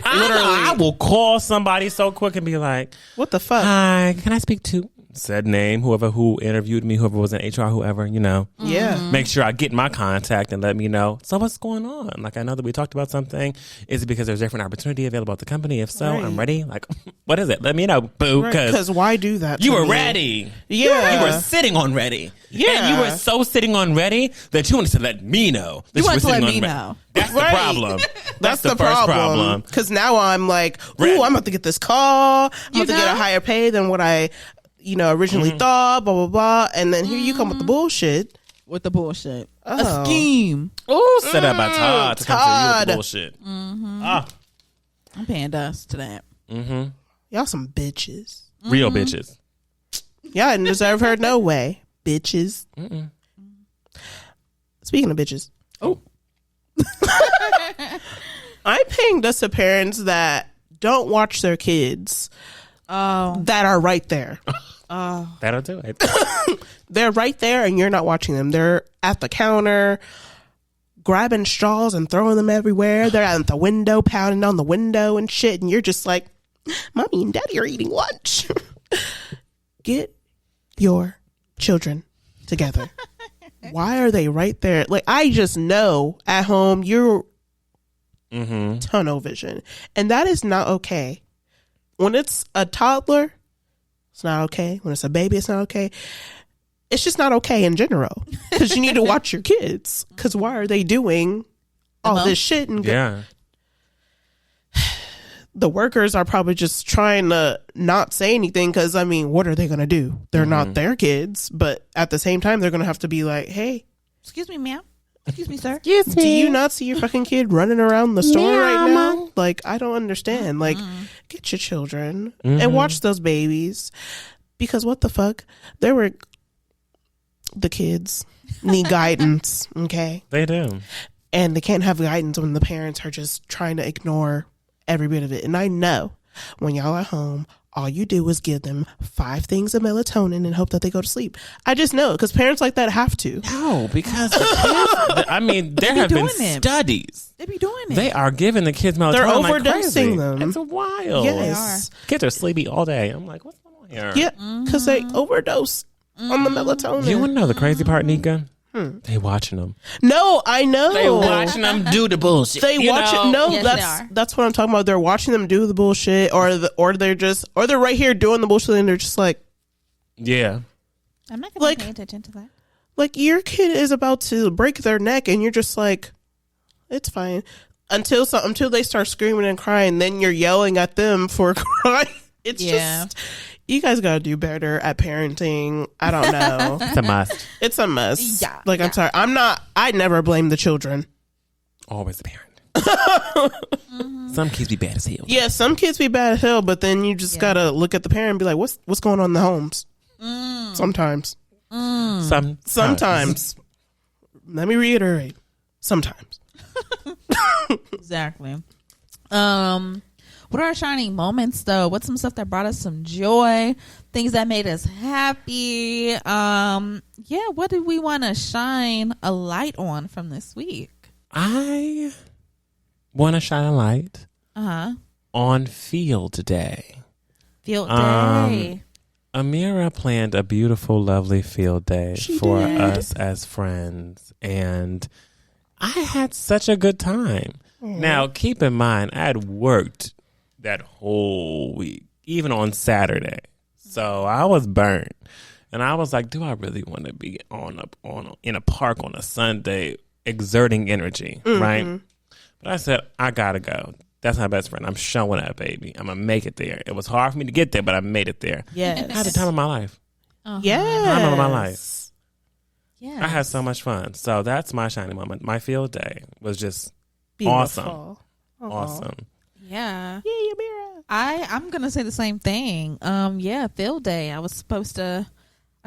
S3: I will call somebody so quick and be like,
S2: What the fuck?
S3: hi, can I speak to said name, who interviewed me, whoever was in HR, whoever, you know.
S2: Yeah.
S3: Make sure I get my contact and let me know. So what's going on? Like, I know that we talked about something. Is it because there's different opportunity available at the company? If so,
S2: Right.
S3: I'm ready. Like, what is it? Let me know, boo.
S2: Because why do that?
S3: You
S2: to
S3: were
S2: me?
S3: ready.
S2: Yeah.
S3: You were sitting on ready.
S2: Yeah.
S3: And you were so sitting on ready that you wanted to let me know. That
S1: You wanted
S3: were
S1: to let
S3: sitting
S1: me
S3: on
S1: know.
S3: That's
S2: Right.
S3: the problem.
S2: That's the
S3: first
S2: problem. Because now I'm like,
S3: Ready.
S2: ooh, I'm about to get this call. I'm
S1: You
S2: about to get a
S1: know?
S2: higher pay than what I, originally thought, blah, blah, blah. And then here you come with the bullshit.
S1: With the bullshit.
S2: Oh.
S1: A scheme.
S3: Ooh, set up by Todd to come to you
S2: Todd.
S3: with the bullshit.
S1: I'm paying dust to that.
S2: Y'all some bitches.
S3: Real bitches.
S2: Y'all didn't deserve her no way. Bitches. Speaking of bitches.
S3: Oh.
S2: I'm paying dust to parents that don't watch their kids that are right there.
S3: That'll do it.
S2: They're right there and you're not watching them. They're at the counter grabbing straws and throwing them everywhere. They're at the window pounding on the window and shit. And you're just like, Mommy and Daddy are eating lunch. Get your children together. Why are they right there? Like, I just know at home you're tunnel vision. And that is not okay. When it's a toddler, it's not okay. When it's a baby, it's not okay. It's just not okay in general. Because you need to watch your kids. Because why are they doing all this shit? And
S3: Yeah.
S2: the workers are probably just trying to not say anything. Because, I mean, what are they going to do? They're not their kids. But at the same time, they're going to have to be like, hey.
S1: Excuse me, ma'am. Excuse me, sir.
S2: Do you not see your fucking kid running around the store right now? Like, I don't understand. Like, get your children and watch those babies. Because what the fuck? The kids need guidance, okay?
S3: They do.
S2: And they can't have guidance when the parents are just trying to ignore every bit of it. And I know when y'all are home, all you do is give them 5 things of melatonin and hope that they go to sleep. I just know because parents like that have to.
S3: No, because the kids, I mean, there have been
S1: doing it.
S3: studies.
S1: They be doing it.
S3: They are giving the kids melatonin
S2: They're
S3: like
S2: overdosing
S3: crazy.
S2: them.
S3: It's wild.
S2: Yes.
S3: Kids are sleepy all day. I'm like, what's going on here?
S2: Yeah, because they overdose on the melatonin.
S3: You want to know the crazy part, Nika? They watching them.
S2: No, I know.
S3: They watching them do the bullshit.
S2: They watch it. No,
S1: Yes, they are.
S2: that's what I'm talking about. They're watching them do the bullshit, or they're right here doing the bullshit, and they're just like,
S3: Yeah.
S1: I'm not going
S2: Like-
S1: to pay attention to that.
S2: like your kid is about to break their neck, and you're just like, it's fine until they start screaming and crying. Then you're yelling at them for crying. It's just. You guys gotta do better at parenting. I don't know.
S3: It's a must.
S2: It's a mess.
S1: Yeah,
S2: Like, I'm sorry. I never blame the children.
S3: Always the parent. Some kids be bad as hell.
S2: Yeah, some kids be bad as hell, but then you just gotta look at the parent and be like, what's going on in the homes? Sometimes. Sometimes. Let me reiterate. Sometimes.
S1: Exactly. What are our shining moments though? What's some stuff that brought us some joy? Things that made us happy? What did we want to shine a light on from this week?
S3: I want to shine a light on Field Day.
S1: Field day.
S3: Amira planned a beautiful, lovely field day for us as friends, and I had such a good time. Now, keep in mind, I had worked that whole week, even on Saturday, so I was burnt, and I was like, "Do I really want to be in a park on a Sunday, exerting energy?" Right? But I said, "I gotta go. That's my best friend. I'm showing up, baby. I'm gonna make it there." It was hard for me to get there, but I made it there.
S2: Yes.
S3: I had the time of my life.
S2: Yes.
S3: Time of my life.
S1: Yeah.
S3: I had so much fun. So that's my shining moment. My field day was just
S2: Beautiful.
S3: awesome.
S1: Yeah.
S2: Yeah, Amira.
S1: I'm gonna say the same thing. Field day. I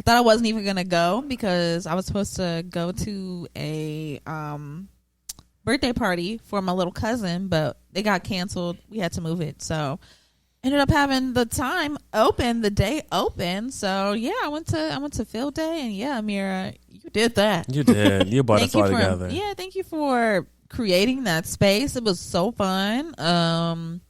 S1: thought I wasn't even gonna go because I was supposed to go to a birthday party for my little cousin, but it got canceled. We had to move it, so ended up having the day open. So yeah, I went to field day, and yeah, Amira, you did that.
S3: You did. You brought us all together.
S1: Yeah, thank you for creating that space. It was so fun.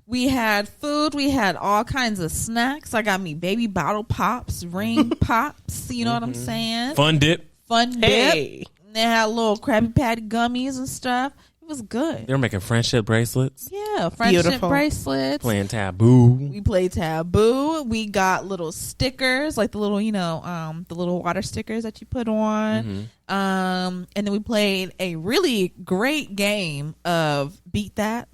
S1: We had food. We had all kinds of snacks. I got me baby bottle pops, ring pops. You know what I'm saying?
S3: Fun dip.
S1: They had little Krabby Patty gummies and stuff. It was good.
S3: They were making friendship bracelets.
S1: Yeah, friendship bracelets.
S3: Playing taboo.
S1: We played taboo. We got little stickers, like the little, the little water stickers that you put on. And then we played a really great game of Beat That.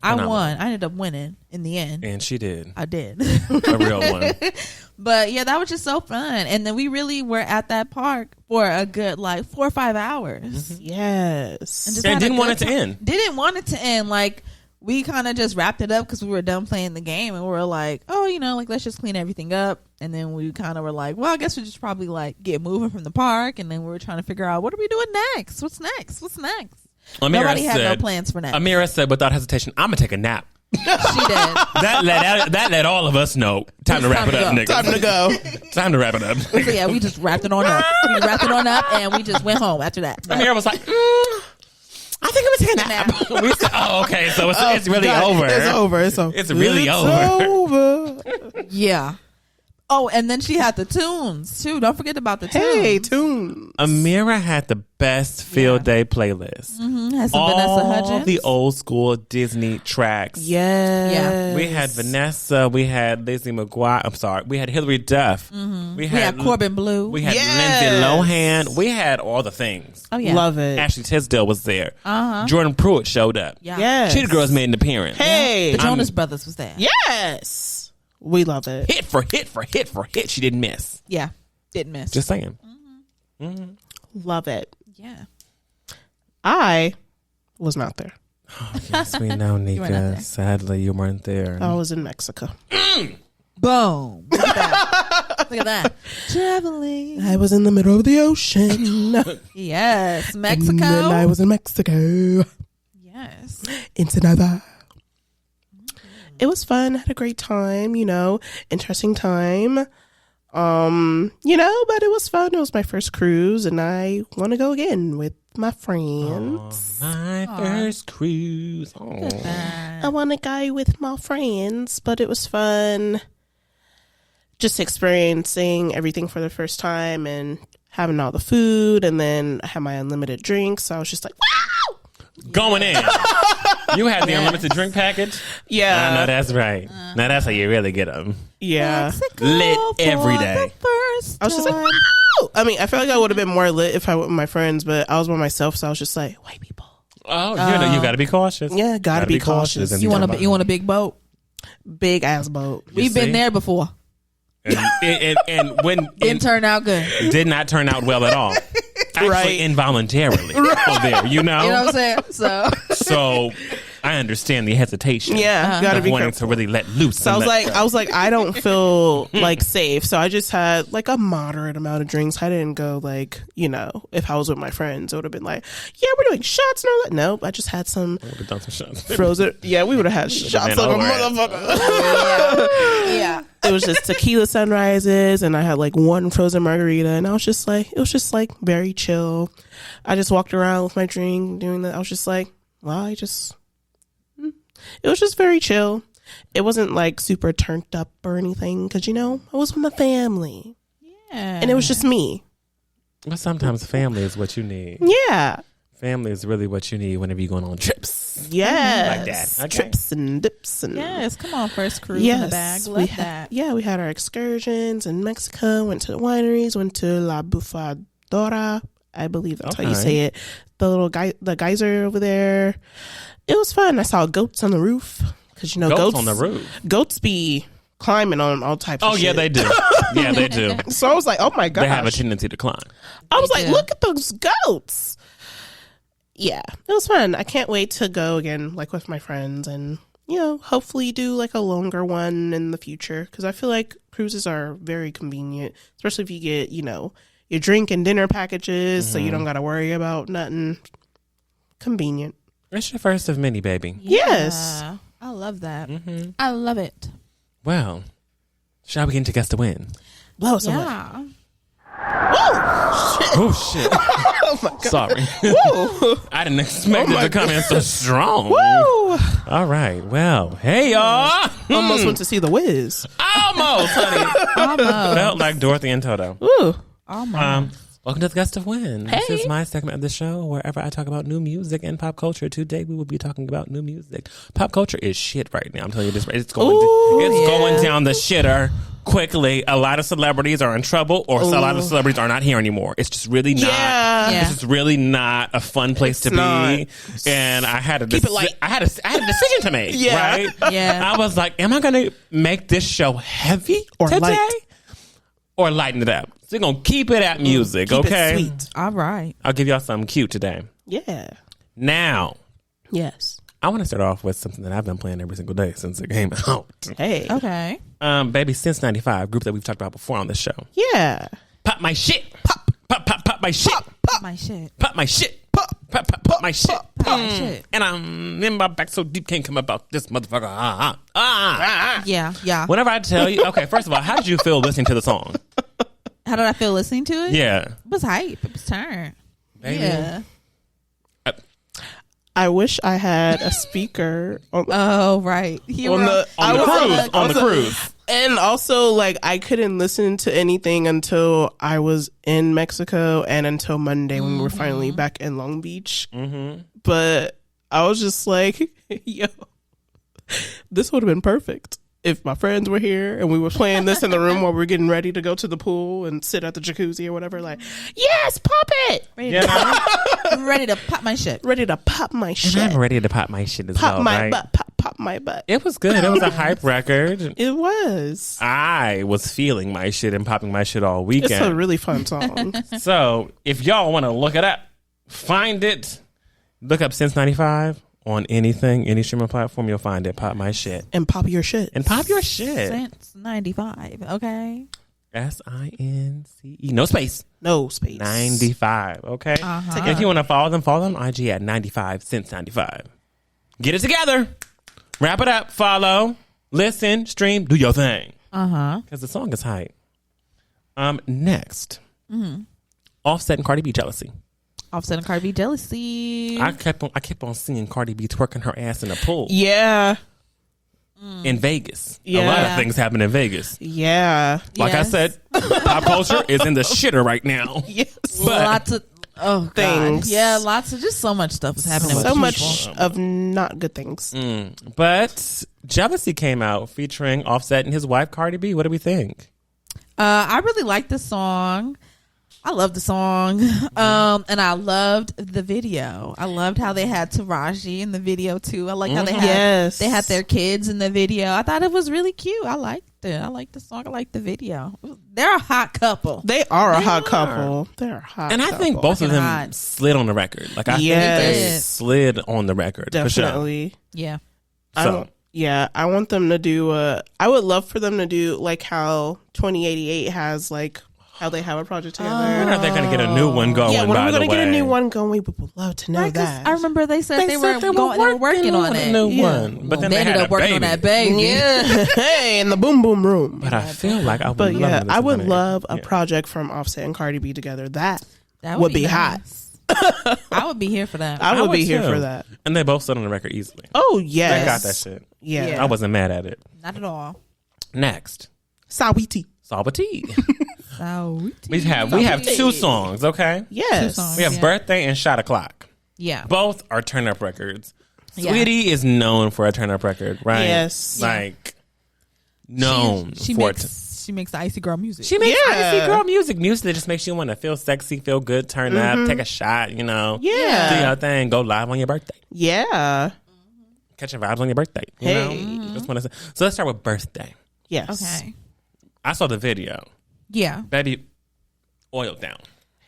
S1: I won. I ended up winning in the end.
S3: And she did.
S1: I did.
S3: A real one.
S1: But yeah, that was just so fun. And then we really were at that park for a good 4 or 5 hours.
S2: Yes.
S3: And didn't want it to end.
S1: Didn't want it to end. Like, we kind of just wrapped it up because we were done playing the game. And we were like, oh, let's just clean everything up. And then we kind of were like, well, I guess we just probably get moving from the park. And then we were trying to figure out, what are we doing next? What's next? Nobody had no plans for next.
S3: Amira said without hesitation, I'm going to take a nap.
S1: She did.
S3: That let all of us know. Time to wrap it up, nigga.
S2: Time to go.
S3: Time to wrap it up.
S1: So yeah, we just wrapped it on up. And we just went home after that. But
S3: Amira was like, I think I'm going to take a nap. We said, oh, okay. So it's really over.
S2: It's over.
S3: It's really over.
S1: Yeah. Oh, and then she had the tunes too. Don't forget about the tunes.
S2: Hey, tunes.
S3: Amira had the best field day playlist.
S1: Has some Vanessa Hudgens.
S3: The old school Disney tracks.
S2: Yes.
S1: Yeah.
S3: We had Vanessa. We had Lizzie McGuire. I'm sorry. We had Hilary Duff.
S1: We had Corbin Blue.
S3: We had Lindsay Lohan. We had all the things.
S1: Oh yeah,
S2: love it.
S3: Ashley Tisdale was there. Jordan Pruitt showed up.
S1: Yeah.
S2: Yes.
S3: Cheetah Girls made an appearance.
S2: Hey.
S1: The Jonas Brothers was there.
S2: Yes. We love it.
S3: Hit for hit for hit for hit. She didn't miss.
S1: Yeah, didn't miss.
S3: Just saying.
S2: Love it.
S1: Yeah.
S2: I was not there.
S3: Oh, yes, we know, Nika. Sadly, you weren't there.
S2: I was in Mexico.
S1: Boom. Look at that. Look at that. Traveling.
S2: I was in the middle of the ocean.
S1: Yes. Mexico.
S2: And then I was in Mexico.
S1: Yes.
S2: Ensenada. It was fun. Had a great time, interesting time. But it was fun. It was my first cruise and I want to go again with my friends.
S3: My first cruise.
S2: I want to go with my friends, but it was fun. Just experiencing everything for the first time and having all the food, and then I had my unlimited drinks. So I was just like, wow!
S3: Going in. You had the unlimited drink package?
S2: Yeah.
S3: I know that's right. Now that's how you really get them.
S2: Yeah.
S1: Mexico
S3: Lit every day.
S2: I was just like, wow! I mean, I feel like I would have been more lit if I went with my friends, but I was by myself, so I was just like, white people.
S3: Oh, you got to be cautious.
S2: Yeah, gotta be cautious.
S1: You want a big boat?
S2: Big ass boat.
S1: We've been there before.
S3: And when
S1: Didn't turn out good.
S3: did not turn out well at all. Actually,
S2: Right.
S3: involuntarily. Right. There,
S1: You know what I'm saying?
S3: So I understand the hesitation.
S2: Yeah, gotta
S3: of
S2: be
S3: wanting
S2: careful.
S3: to really let loose.
S2: So I was like, I don't feel safe. So I just had a moderate amount of drinks. I didn't go if I was with my friends, it would have been like, yeah, we're doing shots and all that. Nope, I just had some
S3: would have done some shots.
S2: frozen. Yeah, we would have had shots like a motherfucker.
S1: Yeah.
S2: It was just tequila sunrises, and I had one frozen margarita, and I was just it was just very chill. I just walked around with my drink doing that. I was just like, wow, it was just very chill. It wasn't super turned up or anything because I was with my family.
S1: Yeah.
S2: And it was just me.
S3: But sometimes family is what you need.
S2: Yeah.
S3: Family is really what you need whenever you're going on trips.
S2: Yes.
S3: Like that. Okay.
S2: Trips and dips and
S1: Yes, come on, first cruise in the bag. Love that.
S2: Yeah, we had our excursions in Mexico, went to the wineries, went to La Bufadora. I believe that's how you say it. The little the geyser over there. It was fun. I saw goats on the roof because goats
S3: on the roof.
S2: Goats be climbing on all types of shit.
S3: Yeah, they do. Yeah, they do.
S2: So I was like, oh my gosh.
S3: They have a tendency to climb.
S2: I was like, look at those goats. Yeah, it was fun. I can't wait to go again, with my friends, and hopefully do a longer one in the future, because I feel like cruises are very convenient, especially if you get your drink and dinner packages, so you don't got to worry about nothing. convenient.
S3: It's your first of many, baby.
S2: Yes.
S1: I love that. I love it.
S3: Well, shall we get into Guess to Win?
S2: Blow us away.
S1: Yeah.
S3: Oh, shit.
S2: Oh my God.
S3: Sorry.
S2: Woo.
S3: I didn't expect it to come in so strong.
S2: Woo.
S3: All right. Well, hey, y'all.
S2: Almost went to see The Wiz.
S3: Almost, honey.
S1: Almost.
S3: Felt like Dorothy and Toto.
S2: Ooh.
S1: Almost.
S3: Welcome to the Gust of Wind. This
S2: Hey.
S3: is my segment of the show wherever I talk about new music and pop culture. Today we will be talking about new music. Pop culture is shit right now. I'm telling you this. It's going. Going down the shitter quickly. A lot of celebrities are in trouble, or a lot of celebrities are not here anymore. It's just really not.
S2: Yeah.
S3: It's just really not a fun place to be. And I had
S2: Keep it light.
S3: I had a decision to make.
S2: Yeah.
S3: Right.
S1: Yeah.
S3: I was like, am I going to make this show heavy
S2: Or
S3: today,
S2: light.
S3: or lighten it up? So we're gonna keep it at music,
S2: Keep
S3: okay?
S2: it sweet.
S1: All right.
S3: I'll give y'all something cute today.
S2: Yeah.
S3: Now,
S2: Yes.
S3: I want to start off with something that I've been playing every single day since it came out.
S2: Hey.
S1: Okay.
S3: Baby, since '95, group that we've talked about before on this show.
S2: Yeah.
S3: Pop my shit. Pop my shit.
S1: Pop my shit.
S3: Pop my shit. Pop my shit.
S1: Pop my shit.
S3: And I'm in my back so deep, can't come about this motherfucker.
S1: Yeah. Yeah.
S3: Whenever I tell you, okay, first of all, how did you feel listening to the song?
S1: How did I feel listening to it?
S3: Yeah.
S1: It was hype. It was turn.
S3: Baby.
S1: Yeah.
S2: I wish I had a speaker on,
S1: Oh, right. You
S2: on
S1: were
S2: the
S3: On the cruise. On the cruise.
S2: And also, like, I couldn't listen to anything until I was in Mexico and until Monday when we were finally back in Long Beach. But I was just like, yo, this would have been perfect if my friends were here and we were playing this in the room while we were getting ready to go to the pool and sit at the jacuzzi or whatever. Like, yes, pop it.
S1: I'm ready to pop my shit.
S2: Ready to pop my shit.
S3: And I'm ready to pop my shit as
S2: Pop
S3: well,
S2: my
S3: right?
S2: butt. Pop my butt.
S3: It was good. It was a hype record.
S2: It was.
S3: I was feeling my shit and popping my shit all
S2: It's a
S3: weekend.
S2: really fun song.
S3: So if y'all want to look it up, find it. Look up Since '95 on anything, any streaming platform. You'll find it. Pop my shit
S2: And pop your shit.
S3: and pop your shit.
S1: Since 95. Okay.
S3: SINCE. No space.
S2: No space.
S3: 95. Okay.
S1: Uh-huh.
S3: If you want to follow them on IG at 95 Since 95. Get it together. Wrap it up. Follow. Listen. Stream. Do your thing.
S1: Uh-huh.
S3: Because the song is hype. Next. Offset and Cardi B jealousy.
S1: Offset and Cardi B jealousy.
S3: I kept on seeing Cardi B twerking her ass in a pool
S2: Yeah.
S3: in Vegas.
S2: Yeah.
S3: A lot of things happen in Vegas.
S2: Yeah.
S3: Like I
S1: Yes.
S3: said, pop culture is in the shitter right now.
S2: Yes.
S3: But
S1: Lots of
S2: Things.
S1: God. Yeah, lots of just so much stuff is happening with
S2: So
S1: people.
S2: much of not good things.
S3: but Jealousy came out featuring Offset and his wife Cardi B. What do we think?
S1: I really like the song. I love the song. And I loved the video. I loved how they had Taraji in the video too. I like how they had
S2: Yes.
S1: they had their kids in the video. I thought it was really cute. I liked it. I liked the song. I liked the video. They're a hot couple.
S2: They are a hot couple. They're a hot
S3: And I think
S2: couple.
S3: both of them
S1: Hot.
S3: slid on the record. Like I
S2: Yes.
S3: think they slid on the record.
S2: Definitely.
S1: Yeah.
S3: For sure.
S2: I want them to do I would love for them to do like how 2088 has like how they have a project together.
S3: When are they going to get a new one going?
S2: Yeah, when
S3: by
S2: we're
S3: the
S2: going to get a
S3: way?
S2: new one going, we would love to know
S1: Right, 'cause
S2: that.
S1: I remember they said they were
S3: said
S1: working on
S3: a
S1: it.
S3: new
S2: Yeah.
S3: one, but then
S1: they
S3: they
S1: ended
S3: had
S1: up
S3: a
S1: working
S3: baby.
S1: on that baby.
S2: Yeah. Hey, in the boom boom room.
S3: But I feel like I would
S2: But
S3: love
S2: yeah,
S3: them to
S2: I
S3: listen
S2: would
S3: to
S2: love
S3: that.
S2: a project from Offset and Cardi B together. That
S1: That
S2: would be hot.
S1: nice. I would be here for that.
S2: I would be here
S3: too.
S2: for that.
S3: And they both stood on the record easily.
S2: Oh yes,
S3: They got that shit.
S2: Yeah,
S1: Yeah.
S3: I wasn't mad at it.
S1: Not at all.
S3: Next,
S2: Saweetie.
S3: Saweetie.
S1: So
S3: we have two songs. Okay,
S2: Yes,
S1: Two songs.
S3: we have
S1: Yeah.
S3: Birthday and Shot O'Clock.
S1: yeah.
S3: Both are turn up records.
S1: Yeah.
S3: Saweetie is known for a turn up record, right?
S2: Yes.
S3: like known
S1: She
S3: for
S1: makes the icy girl music.
S3: She makes
S2: Yeah.
S3: icy girl music that just makes you want to feel sexy, feel good, turn up, take a shot, you know.
S2: Yeah.
S3: Do your thing, go live on your birthday.
S2: yeah,
S3: Catch your vibes on your birthday. You
S2: Hey.
S3: know? Just want to say. So let's start with birthday.
S2: yes.
S1: Okay.
S3: I saw the video.
S1: Yeah.
S3: Betty oiled down.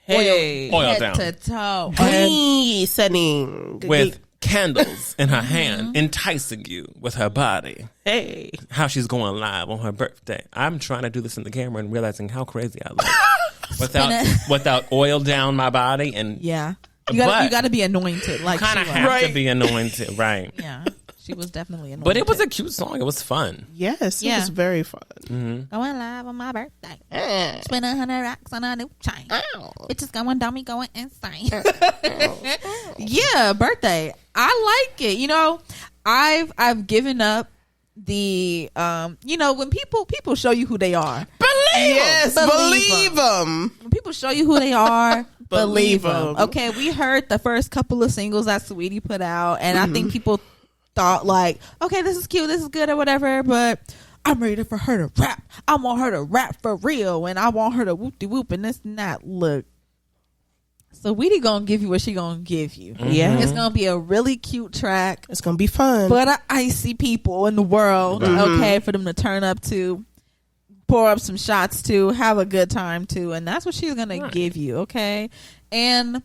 S2: Hey,
S3: Oil
S1: Head
S3: down.
S1: to toe.
S2: hey, setting
S3: With candles in her hand, enticing you with her body.
S2: hey,
S3: How she's going live on her birthday. I'm trying to do this in the camera and realizing how crazy I look. without oil down my body and
S1: Yeah. You got to be anointed. Like
S3: Kind of
S1: she
S3: have
S1: was.
S3: to be anointed, right?
S1: Yeah, she was definitely anointed.
S3: But it was a cute song. It was fun.
S2: Yes, it was very fun.
S1: Going live on my birthday. Spend 100 racks on a new chain. Bitches going dummy, going insane. Yeah, birthday. I like it. You know, I've given up the you know, when people show you who they are.
S2: Believe them.
S1: When people show you who they are, believe them.
S2: 'em.
S1: Okay, we heard the first couple of singles that Saweetie put out, and I think people thought like, okay, this is cute, this is good or whatever, but I'm ready for her to rap. I want her to rap for real, and I want her to whoop-de-whoop and this and that. Look, Saweetie gonna give you what she gonna give you.
S2: Yeah.
S1: It's gonna be a really cute track,
S2: It's going to be fun.
S1: but I see people in the world, okay, for them to turn up to, pour up some shots to, have a good time to, and that's what she's gonna give you, okay? And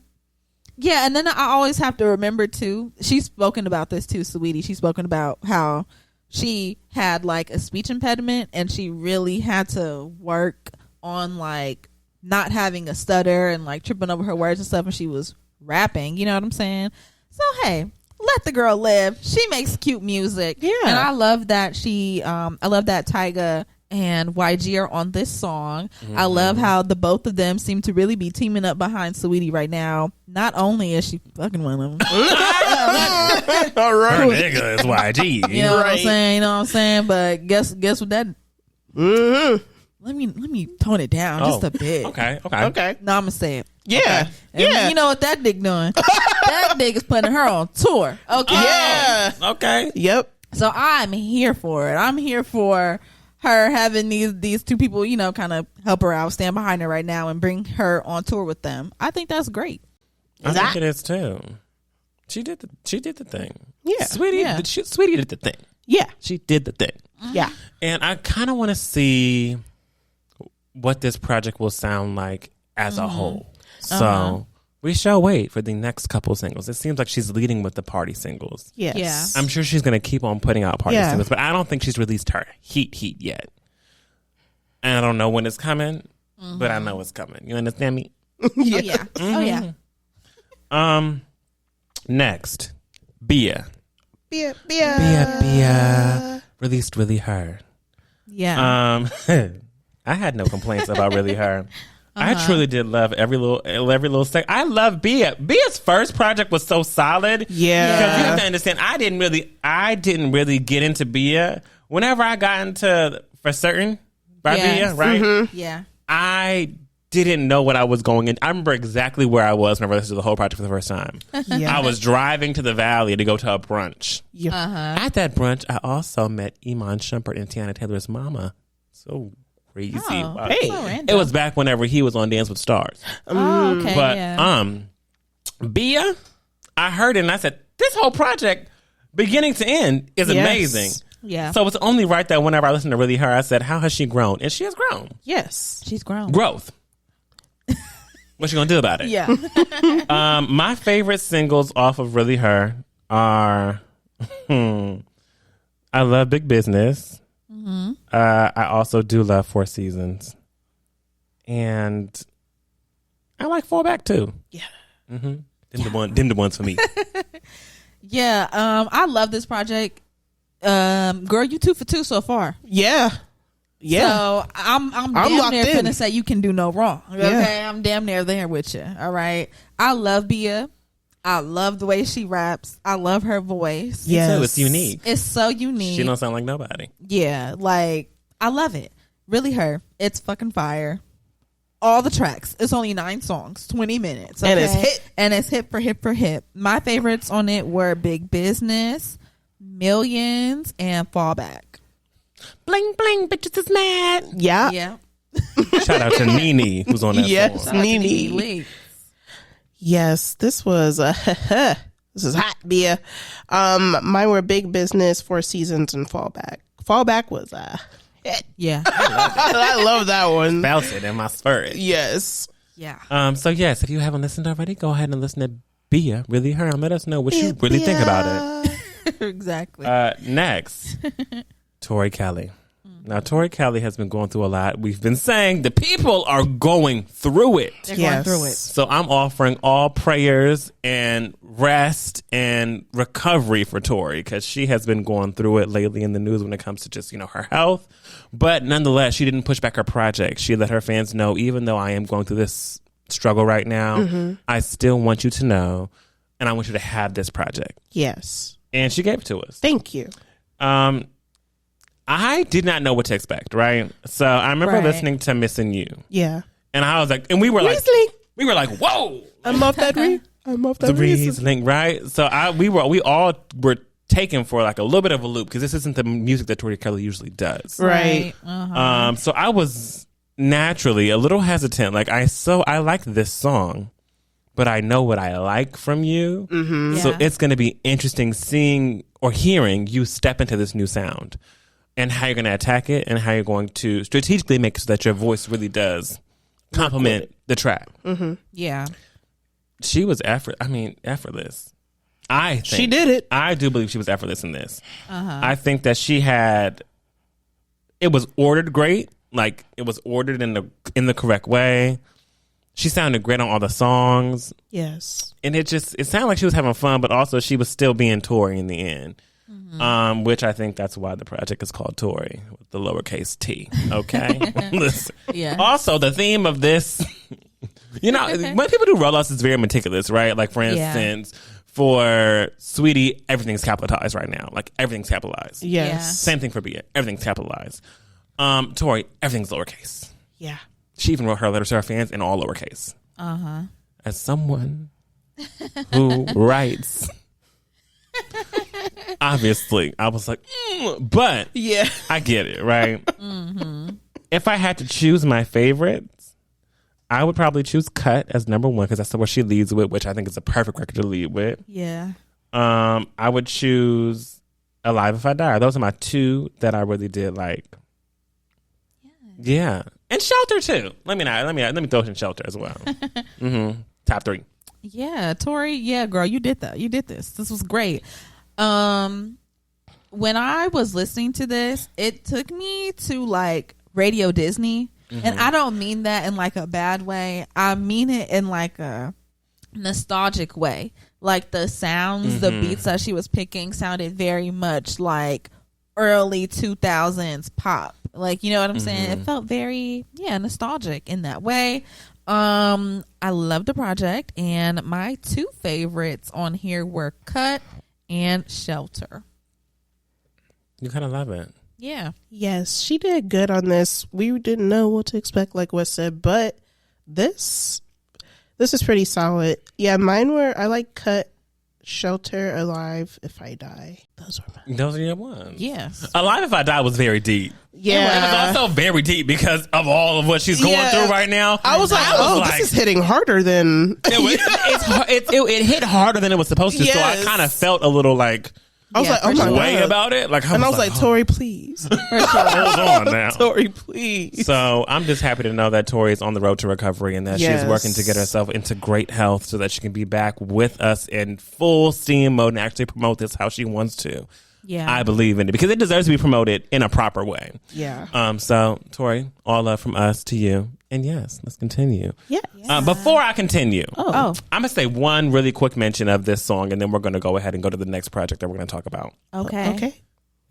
S1: yeah, and then I always have to remember too, she's spoken about this too, Saweetie. She's spoken about how she had like a speech impediment and she really had to work on like not having a stutter and like tripping over her words and stuff when she was rapping, you know what I'm saying? So hey, let the girl live. She makes cute music.
S2: Yeah.
S1: And I love that I love that Tyga and YG are on this song. I love how the both of them seem to really be teaming up behind Saweetie right now. Not only is she fucking one of them,
S2: All right.
S3: Her nigga is YG.
S1: you know what I'm saying? You know what I'm saying? But guess what that? Let me tone it down just a bit.
S3: Okay.
S2: Okay.
S1: No, I'm gonna say it.
S2: Yeah.
S1: And
S2: Yeah.
S1: you know what that dick doing? That dick is putting her on tour. Okay.
S2: Yeah.
S3: Okay.
S2: Yep.
S1: So I'm here for it. I'm here for her having these two people, you know, kind of help her out, stand behind her right now, and bring her on tour with them. I think that's great.
S3: I think it is too. She did the thing.
S2: Yeah.
S3: Sweetie did the thing.
S2: Yeah.
S3: She did the thing.
S2: Yeah.
S3: And I kind of want to see what this project will sound like as a whole. So we shall wait for the next couple singles. It seems like she's leading with the party singles.
S2: Yes.
S1: Yeah.
S3: I'm sure she's going to keep on putting out party
S2: Yeah.
S3: singles, but I don't think she's released her heat yet. And I don't know when it's coming, but I know it's coming. You understand me?
S1: Yeah. Oh yeah. Oh yeah.
S3: Next, Bia.
S2: Bia.
S3: Released Really Her.
S1: Yeah.
S3: I had no complaints about Really Her. I truly did love every little second. I love Bia. Bia's first project was so solid.
S2: Yeah.
S3: Because you have to understand, I didn't really get into Bia. Whenever I got into For Certain by
S1: Yes.
S3: Bia, right?
S1: Yeah.
S3: I didn't know what I was going in. I remember exactly where I was whenever I listened to the whole project for the first time.
S2: Yeah.
S3: I was driving to the Valley to go to a brunch.
S2: Yeah.
S3: At that brunch, I also met Iman Shumpert and Tiana Taylor's mama. So crazy.
S1: Oh,
S3: Wow.
S2: Hey.
S1: so random.
S3: It was back whenever he was on Dance with Stars.
S1: Oh, okay.
S3: But
S1: yeah.
S3: Bia, I heard it and I said, this whole project, beginning to end, is
S2: Yes.
S3: amazing.
S1: Yeah.
S3: So it's only right that whenever I listen to Really Her, I said, how has she grown? And she has grown.
S2: Yes.
S1: She's grown.
S3: Growth. What you gonna do about it?
S1: Yeah.
S3: My favorite singles off of Really Her are I love Big Business. I also do love Four Seasons. And I like Fallback too.
S2: Yeah.
S3: Them the ones for me.
S1: Yeah. I love this project. Girl, you 2 for 2 so far.
S2: Yeah. Yeah.
S1: So I'm
S2: I'm
S1: damn
S2: locked
S1: near
S2: in.
S1: finna say you can do no wrong. Okay,
S2: Yeah.
S1: I'm damn near there with you. All right. I love Bia. I love the way she raps. I love her voice.
S2: Yes.
S3: So it's unique.
S1: It's so unique.
S3: She don't sound like nobody.
S1: Yeah, like I love it. Really her. It's fucking fire. All the tracks. It's only 9 songs, 20 minutes.
S2: And
S1: okay?
S2: it's hit.
S1: And it's hit for hit for hit. My favorites on it were Big Business, Millions, and Fallback.
S3: Bling bling, bitches is mad.
S2: Yeah.
S1: Yeah.
S3: Shout out to Nene who's on that
S2: Yes.
S3: song.
S2: Nene.
S1: Lee.
S2: Yes, this was this is hot, Bia. Mine were Big Business, Four Seasons, and Fallback. Fallback was hit.
S1: Yeah.
S2: I love that one.
S3: Felt it in my spirit.
S2: Yes.
S1: Yeah.
S3: So yes, if you haven't listened already, go ahead and listen to Bia, Really Her, and let us know what you really think about it.
S1: Exactly.
S3: Next, Tori Kelly. Now, Tori Kelly has been going through a lot. We've been saying the people are going through it.
S1: They're going through it.
S3: So I'm offering all prayers and rest and recovery for Tori because she has been going through it lately in the news when it comes to just, her health. But nonetheless, she didn't push back her project. She let her fans know, even though I am going through this struggle right now, I still want you to know, and I want you to have this project.
S2: Yes.
S3: And she gave it to us.
S2: Thank you.
S3: I did not know what to expect, right? So I remember listening to Missing You.
S2: Yeah.
S3: And I was like, and we were
S2: Riesling.
S3: like, whoa.
S2: I'm off that
S3: The Riesling, right? So we all were taken for like a little bit of a loop because this isn't the music that Tori Kelly usually does.
S2: Right.
S3: So I was naturally a little hesitant. Like I like this song, but I know what I like from you. So it's going to be interesting seeing or hearing you step into this new sound and how you're going to attack it and how you're going to strategically make it so that your voice really does complement the track.
S1: Yeah.
S3: She was effortless. I think
S2: She did it.
S3: I do believe she was effortless in this. I think that it was ordered great. Like it was ordered in the correct way. She sounded great on all the songs.
S2: Yes.
S3: And it sounded like she was having fun, but also she was still being Tori in the end. Which I think that's why the project is called Tori with the lowercase t. Okay. Listen.
S1: Yeah.
S3: Also, the theme of this, when people do rollouts, it's very meticulous, right? Like for instance, for Saweetie, everything's capitalized right now. Like everything's capitalized.
S2: Yes.
S1: Yeah.
S3: Same thing for Bia. Everything's capitalized. Tori, everything's lowercase.
S2: Yeah.
S3: She even wrote her letters to her fans in all lowercase. As someone who writes, obviously, I was like, but
S2: Yeah.
S3: I get it, right? If I had to choose my favorites, I would probably choose Cut as number one because that's what she leads with, which I think is a perfect record to lead with.
S1: Yeah.
S3: I would choose Alive If I Die. Those are my two that I really did like. Yeah. And Shelter too. Let me throw in Shelter as well. Top three.
S1: Yeah, Tori. Yeah, girl, you did that. You did this. This was great. When I was listening to this, it took me to like Radio Disney, and I don't mean that in like a bad way. I mean it in like a nostalgic way. Like the sounds, the beats that she was picking sounded very much like early 2000s pop. Like, you know what I'm saying? It felt very, nostalgic in that way. I love the project, and my two favorites on here were Cut and Shelter.
S3: You kind of love it.
S1: Yeah.
S2: Yes, she did good on this. We didn't know what to expect, like Wes said, but this is pretty solid. Yeah, mine were, I like Cut, Shelter, Alive If I Die.
S3: Those are your ones.
S1: Yes.
S3: Alive If I Die was very deep.
S2: Yeah.
S3: It was also very deep because of all of what she's going through right now.
S2: I was like, this is hitting harder than...
S3: It hit harder than it was supposed to, so I kind of felt a little like...
S2: I was like, oh my
S3: way
S2: God.
S3: about it. Like,
S2: I was like, Tori, please.
S3: hold on now.
S2: Tori, please.
S3: So I'm just happy to know that Tori is on the road to recovery and that she's working to get herself into great health so that she can be back with us in full steam mode and actually promote this how she wants to.
S1: Yeah.
S3: I believe in it because it deserves to be promoted in a proper way.
S2: Yeah.
S3: So Tori, all love from us to you. And yes, let's continue.
S2: Yeah.
S3: Before I continue,
S1: Oh.
S3: I'm going to say one really quick mention of this song, and then we're going to go ahead and go to the next project that we're going to talk about.
S1: Okay.
S2: Okay.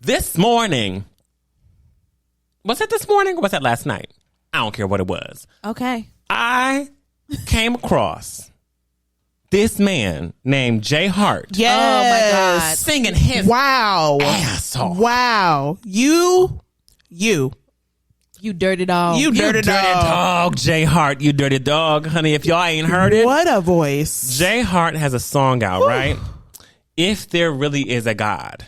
S3: This morning, was it this morning or was that last night? I don't care what it was.
S1: Okay.
S3: I came across this man named Jay Hart.
S2: Yes.
S1: Oh my God.
S3: Singing his ass off.
S2: Wow. You
S1: You dirty dog.
S2: You dirty
S3: dog, Jay Hart. You dirty dog. Honey, if y'all ain't heard it.
S2: What a voice.
S3: Jay Hart has a song out, right? If There Really Is a God.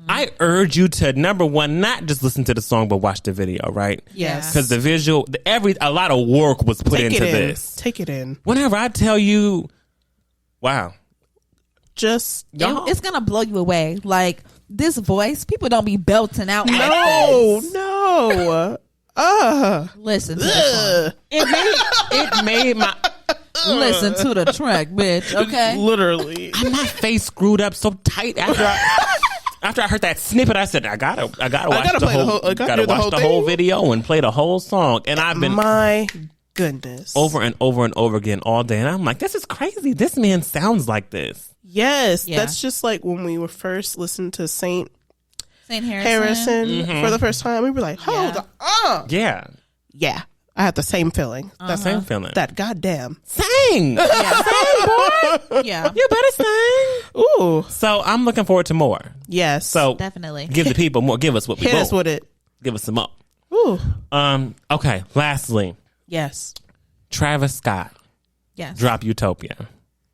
S3: I urge you to, number one, not just listen to the song, but watch the video, right?
S2: Yes.
S3: Because the visual, a lot of work was put into this.
S2: Take it in.
S3: Whenever I tell you, wow.
S2: Just
S1: It's going to blow you away. Like, this voice, people don't be belting out like this.
S2: No.
S1: Listen to the song.
S3: It made my...
S1: Listen to the track, bitch. Okay.
S2: Literally.
S3: My face screwed up so tight after After I heard that snippet, I said, I gotta watch the whole
S2: thing.
S3: video and play the whole song. And I've been
S2: my goodness
S3: over and over and over again all day. And I'm like, this is crazy. This man sounds like this.
S2: Yes, that's just like when we were first listening to Saint
S1: Harrison
S2: for the first time. We were like, hold on.
S3: Yeah.
S2: Yeah. I had the same feeling.
S3: That same feeling.
S2: That goddamn.
S3: Sing!
S1: Yeah.
S3: Sing, boy!
S1: Yeah.
S3: You better sing!
S2: Ooh.
S3: So I'm looking forward to more.
S2: Yes.
S3: So
S1: Definitely.
S3: give the people more. Give us what we
S2: hit
S3: want.
S2: us with it.
S3: Give us some more.
S2: Ooh.
S3: Okay, lastly,
S2: Yes.
S3: Travis Scott
S1: Yes.
S3: dropped Utopia.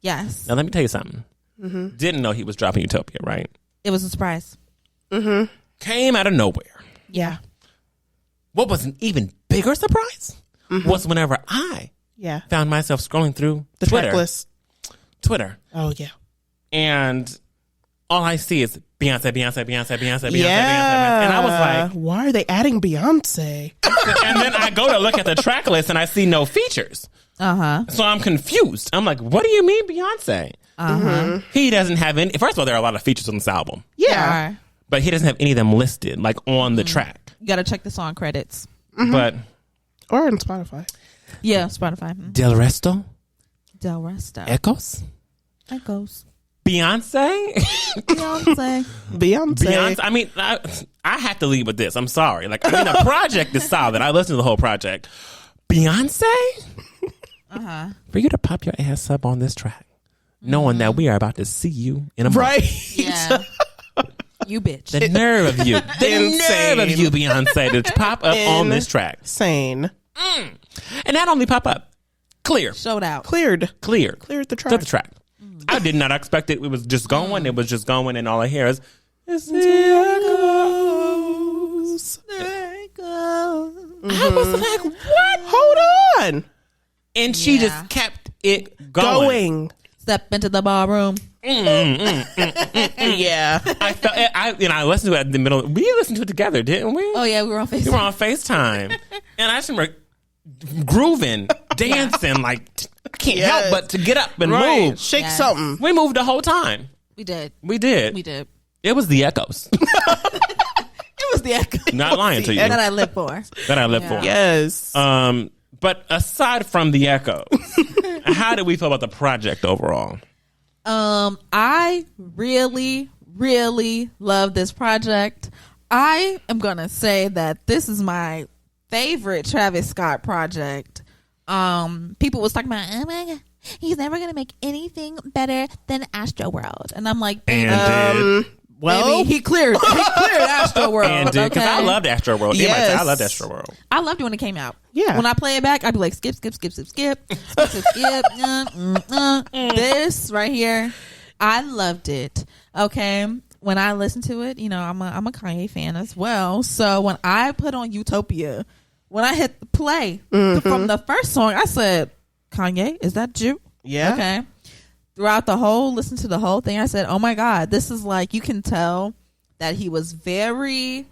S1: Yes.
S3: Now let me tell you something. Didn't know he was dropping Utopia, right?
S1: It was a surprise.
S3: Came out of nowhere.
S2: Yeah.
S3: What was an even bigger surprise was whenever I
S2: Yeah.
S3: found myself scrolling through
S2: The
S3: Twitter.
S2: track list.
S3: Twitter.
S2: Oh, yeah.
S3: And all I see is Beyonce, Beyonce, Beyonce, Beyonce, Beyonce,
S2: Yeah.
S3: Beyonce. And I was like,
S2: why are they adding Beyonce?
S3: and then I go to look at the track list and I see no features. So I'm confused. I'm like, what do you mean Beyonce? He doesn't have any. First of all, there are a lot of features on this album,
S2: Yeah.
S3: but he doesn't have any of them listed like on the track.
S1: You got to check the song credits.
S3: But
S2: Or on Spotify.
S1: Yeah, Spotify.
S3: Del Resto,
S1: Del Resto.
S3: Echoes,
S1: Echoes.
S3: Beyonce,
S1: Beyonce.
S2: Beyonce.
S3: I mean, I have to leave with this. I'm sorry. Like, I mean, the project is solid. I listened to the whole project. Beyonce, for you to pop your ass up on this track, knowing that we are about to see you in a month.
S2: Right.
S1: Yeah. You bitch.
S3: The nerve of you. The
S2: Insane.
S3: nerve of you, Beyonce, to pop up on this track.
S2: Sane.
S3: And not only pop up, clear.
S1: Showed out.
S2: Cleared
S3: Clear.
S2: the
S3: To
S2: track.
S3: the track. I did not expect it. It was just going. It was just going. And all I hear is, it's the echoes. I was like, what?
S2: Hold on.
S3: And she
S1: Yeah.
S3: just kept it going.
S1: Step into the ballroom.
S2: Yeah.
S3: I felt I listened to it in the middle. We listened to it together, didn't we?
S1: Oh, yeah, we were on Facebook.
S3: We were on FaceTime. And I just remember grooving, dancing, like I can't
S2: Yes.
S3: help but to get up and
S2: Right.
S3: move.
S2: Shake
S1: Yes.
S2: something.
S3: We moved the whole time.
S1: We did.
S3: We did.
S1: We did.
S3: It was the echoes.
S1: It was the echo
S3: Not lying to you.
S1: that I live for.
S3: That I live
S1: Yeah.
S3: for.
S2: Yes.
S3: But aside from the echoes, how did we feel about the project overall?
S1: I really, really love this project. I am gonna say that this is my favorite Travis Scott project. People was talking about, oh my god, he's never gonna make anything better than Astroworld, and I'm like, baby,
S2: well,
S1: baby, he cleared Astroworld.
S3: And because
S1: okay?
S3: I loved Astroworld.
S2: Yes.
S3: I loved Astroworld.
S1: I loved it when it came out.
S2: Yeah.
S1: When I play it back, I'd be like, skip, skip, skip, skip, skip, skip, skip, skip. This right here, I loved it. Okay. When I listened to it, you know, I'm a Kanye fan as well. So when I put on Utopia, when I hit the play from the first song, I said, Kanye, is that you?
S2: Yeah.
S1: Okay. Throughout listen to the whole thing, I said, oh my God, this is like, you can tell that he was very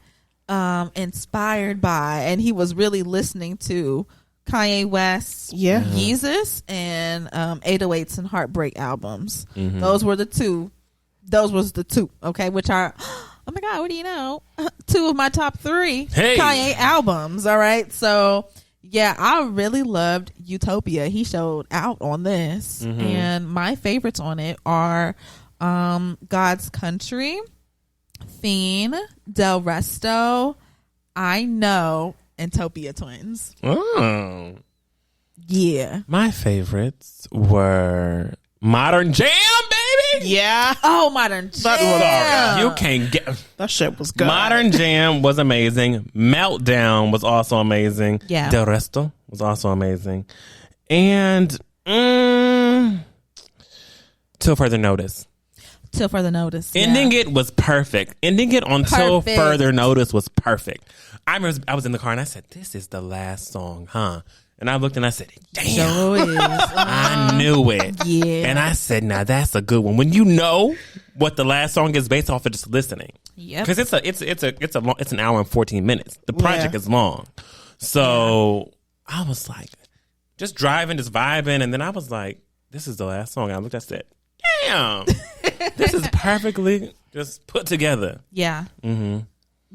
S1: inspired by, and he was really listening to Kanye West's Yeezus and 808s and Heartbreak albums. Those were the two. Okay, which are, oh my God, what do you know? 2 of my top 3 Kanye albums. All right, so yeah, I really loved Utopia. He showed out on this, and my favorites on it are God's Country, Fiend, Del Resto, I Know, and Topia Twins.
S3: Oh.
S1: Yeah.
S3: My favorites were Modern Jam, baby.
S2: Yeah.
S1: Oh, Modern Jam.
S3: You can't get
S2: That shit was good.
S3: Modern Jam was amazing. Meltdown was also amazing.
S1: Yeah.
S3: Del Resto was also amazing. And Till Further Notice.
S1: Till Further Notice.
S3: Ending it was perfect. Ending it on Till
S1: Perfect.
S3: Further Notice was perfect. I remember I was in the car and I said, this is the last song, huh? And I looked and I said, damn.
S1: So is.
S3: I knew it.
S1: Yeah.
S3: And I said, now that's a good one. When you know what the last song is based off of just listening.
S1: Yep.
S3: Because it's an hour and 14 minutes. The project is long. So I was like, just driving, just vibing. And then I was like, this is the last song. I looked, I said, damn. This is perfectly just put together.
S1: Yeah.
S3: Mm-hmm.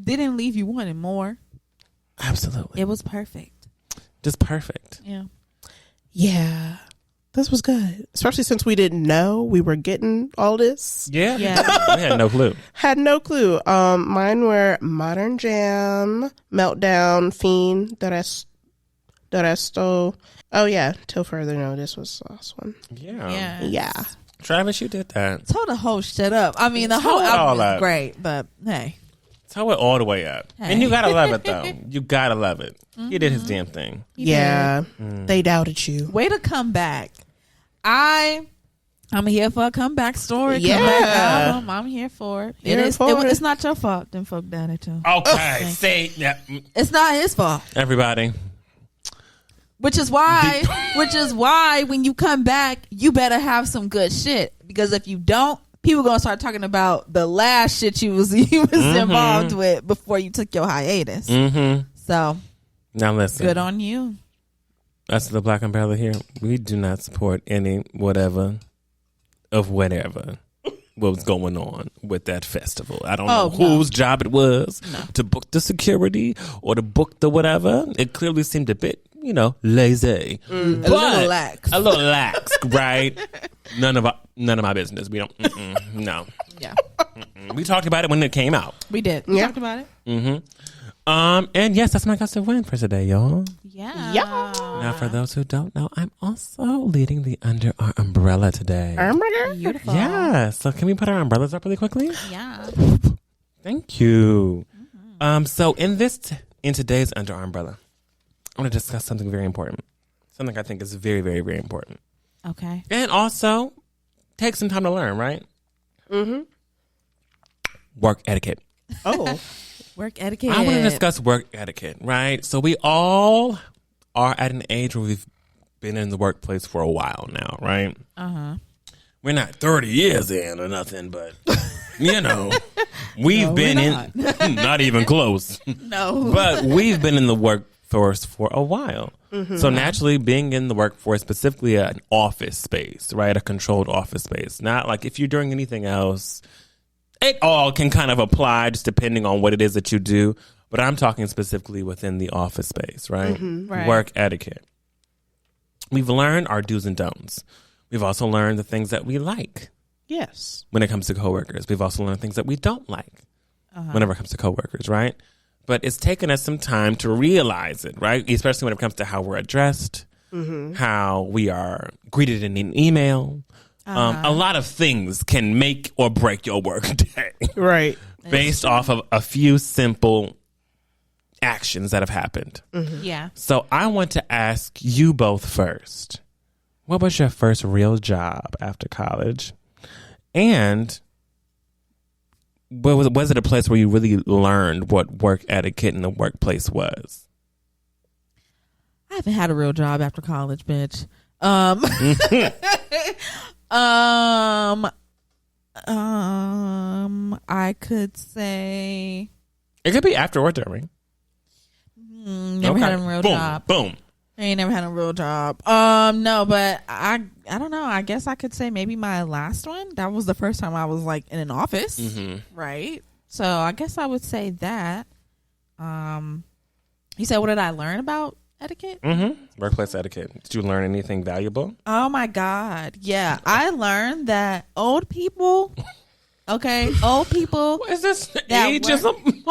S1: Didn't leave you wanting more.
S3: Absolutely.
S1: It was perfect.
S3: Just perfect.
S1: Yeah.
S2: Yeah. This was good. Especially since we didn't know we were getting all this.
S3: Yeah.
S1: Yeah.
S3: We had no clue.
S2: Had no clue. Mine were Modern Jam, Meltdown, Fiend, Resto. Oh, yeah. Till further notice was the last one.
S3: Yeah.
S2: Yeah.
S3: Travis, you did that.
S1: Told the whole shit up. I mean, the
S3: Told
S1: whole
S3: it all
S1: album
S3: up.
S1: is great, but hey.
S3: Tow it all the way up.
S1: Hey.
S3: And you gotta love it, though. You gotta love it. He did his damn thing.
S2: Yeah. They doubted you.
S1: Way to come back. I'm here for a comeback story.
S2: Yeah.
S1: Comeback album. I'm here for it.
S2: Here for it.
S1: It's not your fault. Them folk done it too.
S3: Okay. Say yeah.
S1: It's not his fault.
S3: Everybody.
S1: Which is why when you come back, you better have some good shit. Because if you don't, people gonna start talking about the last shit you was involved with before you took your hiatus.
S3: Mm-hmm.
S1: So
S3: Now listen.
S1: good on you.
S3: Us, the Black Umbrella here, we do not support any whatever what was going on with that festival. I don't know whose job it was to book the security or to book the whatever. It clearly seemed a bit, lazy.
S1: A little lax.
S3: A little lax, right? None of my business. We don't, no.
S1: Yeah.
S3: We talked about it when it came out.
S1: We did. We talked about it.
S3: Mm-hmm. And yes, that's my gust of wind for today, y'all.
S1: Yeah.
S3: Now, for those who don't know, I'm also leading the Under Our Umbrella today.
S1: Beautiful.
S3: Yeah. So can we put our umbrellas up really quickly?
S1: Yeah.
S3: Thank you. So in today's Under Our Umbrella, I want to discuss something very important. Something I think is very, very, very important.
S1: Okay.
S3: And also take some time to learn, right? Mm-hmm. Work etiquette.
S2: Oh.
S1: Work etiquette.
S3: I want to discuss work etiquette, right? So we all are at an age where we've been in the workplace for a while now, right?
S1: Uh-huh.
S3: We're not 30 years in or nothing, but, we've been in, not even close.
S1: No.
S3: But we've been in the workforce for a while. Mm-hmm. So naturally, being in the workforce, specifically an office space, right? A controlled office space. Not like if you're doing anything else, it all can kind of apply just depending on what it is that you do. But I'm talking specifically within the office space, right?
S1: Mm-hmm. Right.
S3: Work etiquette. We've learned our do's and don'ts. We've also learned the things that we like.
S2: Yes.
S3: When it comes to coworkers. We've also learned things that we don't like whenever it comes to coworkers, right? But it's taken us some time to realize it, right? Especially when it comes to how we're addressed, how we are greeted in an email. A lot of things can make or break your work day.
S2: Right.
S3: Based off of a few simple actions that have happened.
S1: Mm-hmm. Yeah.
S3: So I want to ask you both first. What was your first real job after college? And was it a place where you really learned what work etiquette in the workplace was?
S1: I haven't had a real job after college, bitch. I could say
S3: It could be after or during.
S1: never had a real job.
S3: Boom.
S1: I ain't never had a real job. No, but I don't know. I guess I could say maybe my last one. That was the first time I was like in an office, right? So I guess I would say that. You said, what did I learn about etiquette?
S3: Workplace etiquette. Did you learn anything valuable?
S1: Oh my God, yeah! I learned that old people. Okay, old people.
S3: What is this
S1: that
S3: ageism?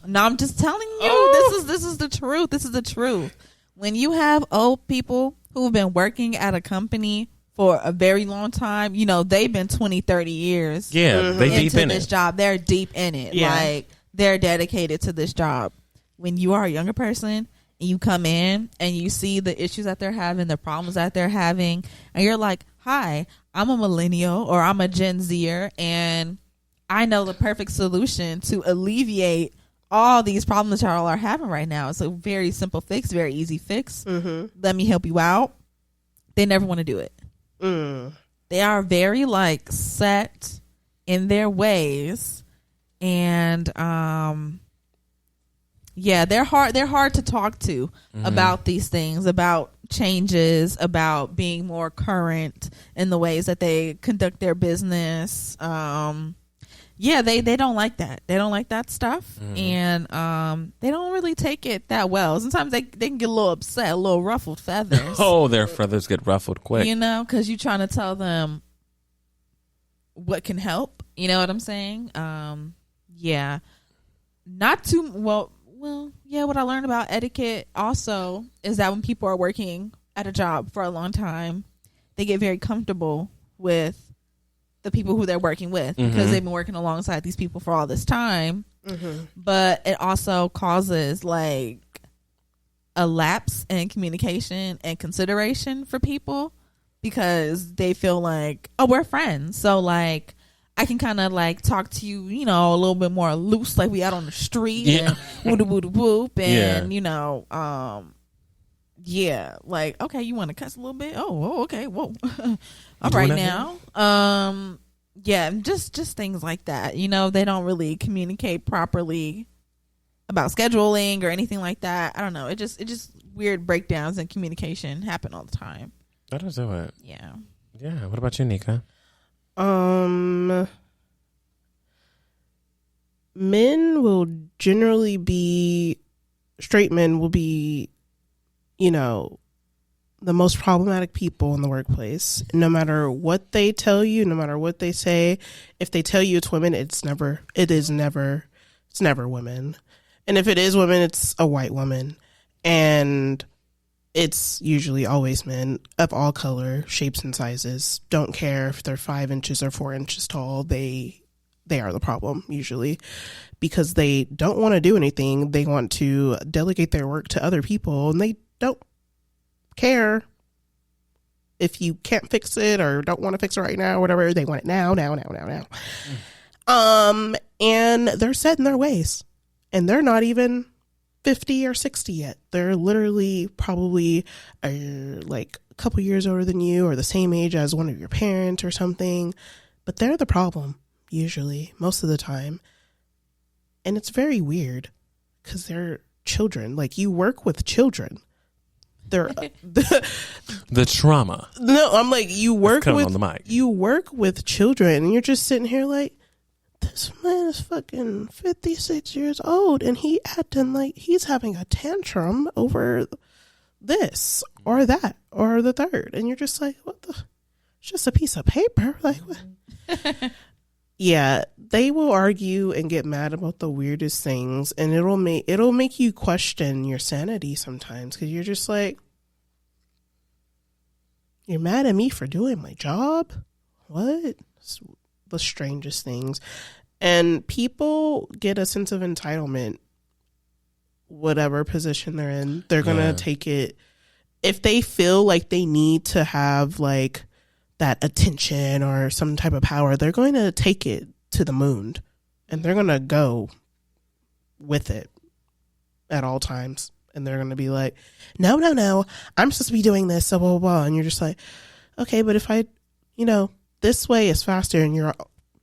S1: No, I'm just telling you. This is the truth. This is the truth. When you have old people who've been working at a company for a very long time, they've been 20, 30 years.
S3: Yeah, they deep
S1: into
S3: in
S1: this
S3: it.
S1: job. They're deep in it.
S2: Yeah.
S1: Like they're dedicated to this job. When you are a younger person and you come in and you see the issues that they're having, the problems that they're having, and you're like, hi, I'm a millennial or I'm a Gen Zer, and I know the perfect solution to alleviate all these problems that y'all are having right now. It's a very simple fix, very easy fix. Let me help you out. They never want to do it. They are very set in their ways, and Yeah, they're hard to talk to about these things, about changes, about being more current in the ways that they conduct their business. Yeah, they don't like that. They don't like that stuff, and they don't really take it that well. Sometimes they can get a little upset, a little ruffled feathers.
S3: Oh, their feathers get ruffled quick.
S1: You know, because you're trying to tell them what can help. You know what I'm saying? Yeah, not too well. Yeah. What I learned about etiquette also is that when people are working at a job for a long time, they get very comfortable with the people who they're working with because they've been working alongside these people for all this time. But it also causes like a lapse in communication and consideration for people because they feel like, oh, we're friends, so like I can kind of like talk to you, you know, a little bit more loose, like we out on the street and whoop and you know, yeah, like, okay, you want to cuss a little bit? Oh, okay, whoa. All right now. Yeah, just things like that. You know, they don't really communicate properly about scheduling or anything like that. I don't know. It just weird breakdowns in communication happen all the time.
S3: That does do it.
S1: Yeah.
S3: Yeah. What about you, Nika?
S2: Men will generally be, straight men will be, you know, the most problematic people in the workplace. No matter what they tell you, no matter what they say, if they tell you it's women, it's never women. And if it is women, it's a white woman. And it's usually always men of all color, shapes, and sizes. Don't care if they're 5 inches or 4 inches tall. They are the problem usually because they don't want to do anything. They want to delegate their work to other people, and they don't care if you can't fix it or don't want to fix it right now or whatever. They want it now. And they're set in their ways, and they're not even 50 or 60 yet. They're literally probably like a couple years older than you or the same age as one of your parents or something, but they're the problem usually, most of the time. And it's very weird because they're children. Like, you work with children. They're
S3: the trauma.
S2: No, I'm like, you work
S3: on the mic.
S2: You work with children, and you're just sitting here like, this man is fucking 56 years old, and he acting like he's having a tantrum over this or that or the third, and you're just like, what the? It's just a piece of paper, like what? Yeah, they will argue and get mad about the weirdest things, and it'll make you question your sanity sometimes because you're just like, you're mad at me for doing my job? What? It's the strangest things. And people get a sense of entitlement, whatever position they're in. They're gonna take it if they feel like they need to have like that attention or some type of power. They're going to take it to the moon, and they're going to go with it at all times. And they're going to be like, no, I'm supposed to be doing this, so blah, blah, blah. And you're just like, okay, but if I, you know, this way is faster, and you're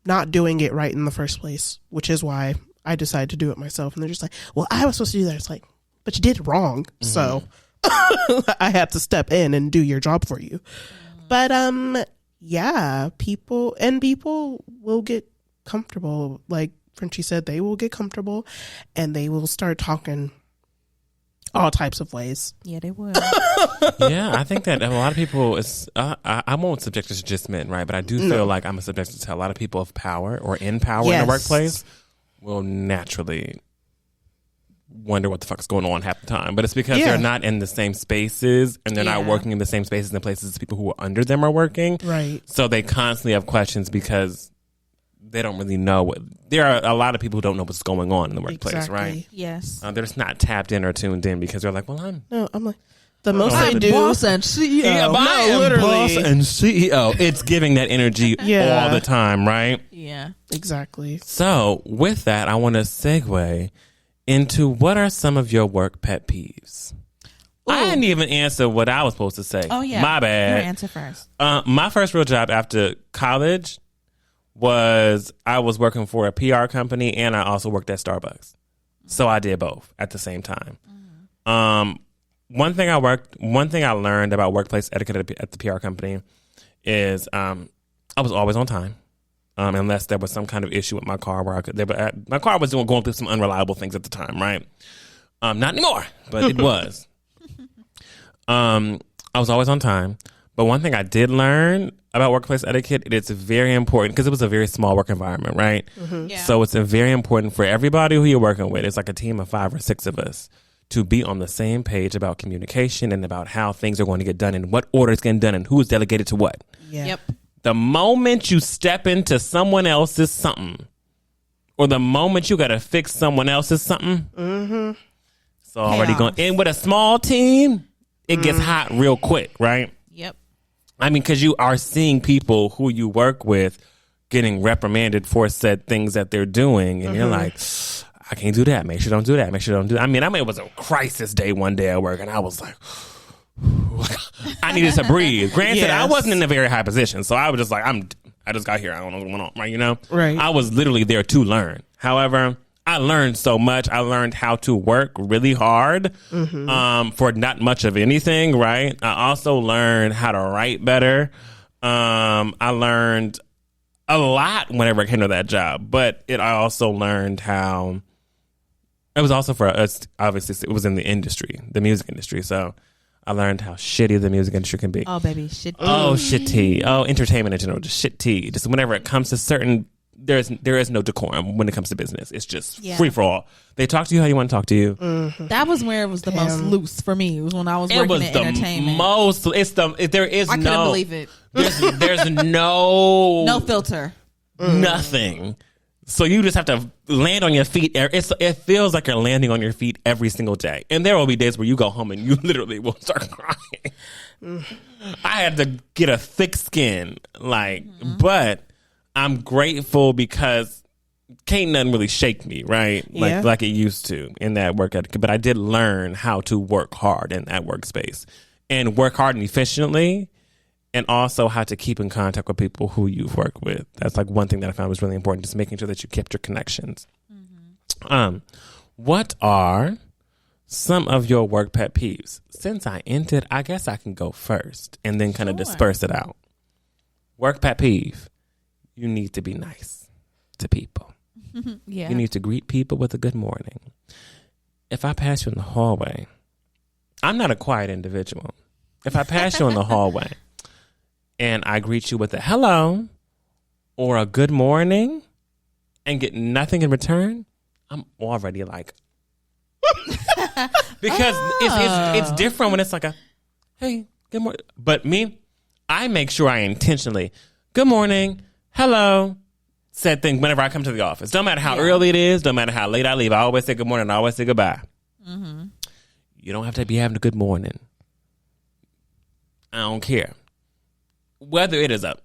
S2: not doing it right in the first place, which is why I decided to do it myself. And they're just like, well, I was supposed to do that. It's like, but you did it wrong. So I had to step in and do your job for you. But yeah, people will get comfortable. Like Frenchie said, they will get comfortable, and they will start talking all types of ways.
S1: Yeah, they would.
S3: Yeah, I think that a lot of people is. I won't subject it to just men, right? But I do feel like I'm subjected to a lot of people of power or in power in the workplace will naturally wonder what the fuck's going on half the time. But it's because they're not in the same spaces, and they're not working in the same spaces and places as people who are under them are working.
S2: Right.
S3: So they constantly have questions because they don't really know what. There are a lot of people who don't know what's going on in the workplace, right?
S1: Yes.
S3: They're just not tapped in or tuned in because they're like, well, I'm
S2: like, the most they do.
S1: Boss and CEO.
S3: Yeah, I am
S2: literally.
S3: boss and CEO. It's giving that energy all the time, right?
S1: Yeah.
S2: Exactly.
S3: So with that, I want to segue into what are some of your work pet peeves. I didn't even answer what I was supposed to say.
S1: Oh, yeah.
S3: My bad.
S1: Your answer first.
S3: My first real job after college was I was working for a PR company, and I also worked at Starbucks. So I did both at the same time. One thing I learned about workplace etiquette at the PR company is I was always on time. Unless there was some kind of issue with my car where my car was going through some unreliable things at the time, right? Not anymore, but it was. I was always on time. But one thing I did learn about workplace etiquette, it's very important because it was a very small work environment, right?
S2: Mm-hmm.
S1: Yeah.
S3: So it's very important for everybody who you're working with. It's like a team of 5 or 6 of us to be on the same page about communication and about how things are going to get done and what order is getting done and who's delegated to what.
S2: Yeah.
S1: Yep.
S3: The moment you step into someone else's something, or the moment you got to fix someone else's something, it's already going. And with a small team, it gets hot real quick, right?
S1: Yep.
S3: I mean, because you are seeing people who you work with getting reprimanded for said things that they're doing, and you're like, I can't do that. Make sure don't do that. Make sure don't do that. I mean, it was a crisis day one day at work, and I was like, I needed to breathe. Granted, I wasn't in a very high position, so I was just like, I just got here. I don't know what's going on, right? You know,
S2: Right.
S3: I was literally there to learn. However, I learned so much. I learned how to work really hard for not much of anything, right? I also learned how to write better. I learned a lot whenever I came to that job, but I also learned how. It was also for us. Obviously, it was in the industry, the music industry. So I learned how shitty the music industry can be.
S1: Oh, baby, shit.
S3: Oh, shitty. Oh, entertainment in general, just shit tea. Just whenever it comes to certain, there is no decorum when it comes to business. It's just free for all. They talk to you how you want to talk to you.
S1: That was where it was the most loose for me. It was when I was
S3: It
S1: working
S3: was
S1: in
S3: the
S1: entertainment.
S3: most. There is
S1: I couldn't believe it.
S3: There's no
S1: No filter.
S3: nothing. So you just have to land on your feet. It feels like you're landing on your feet every single day. And there will be days where you go home and you literally will start crying. I had to get a thick skin, but I'm grateful because can't nothing really shake me, right? Like it used to in that work ethic. But I did learn how to work hard in that workspace and work hard and efficiently. And also how to keep in contact with people who you've worked with. That's like one thing that I found was really important, just making sure that you kept your connections. What are some of your work pet peeves? Since I entered, I guess I can go first and then kind of disperse it out. Work pet peeve. You need to be nice to people.
S1: Yeah.
S3: You need to greet people with a good morning. If I pass you in the hallway, I'm not a quiet individual. If I pass you in the hallway, and I greet you with a hello or a good morning and get nothing in return, I'm already like, because it's different when it's like a, hey, good morning. But me, I make sure I intentionally, good morning, hello, said thing whenever I come to the office. Don't matter how early it is, don't matter how late I leave. I always say good morning. I always say goodbye. You don't have to be having a good morning. I don't care. Whether it is a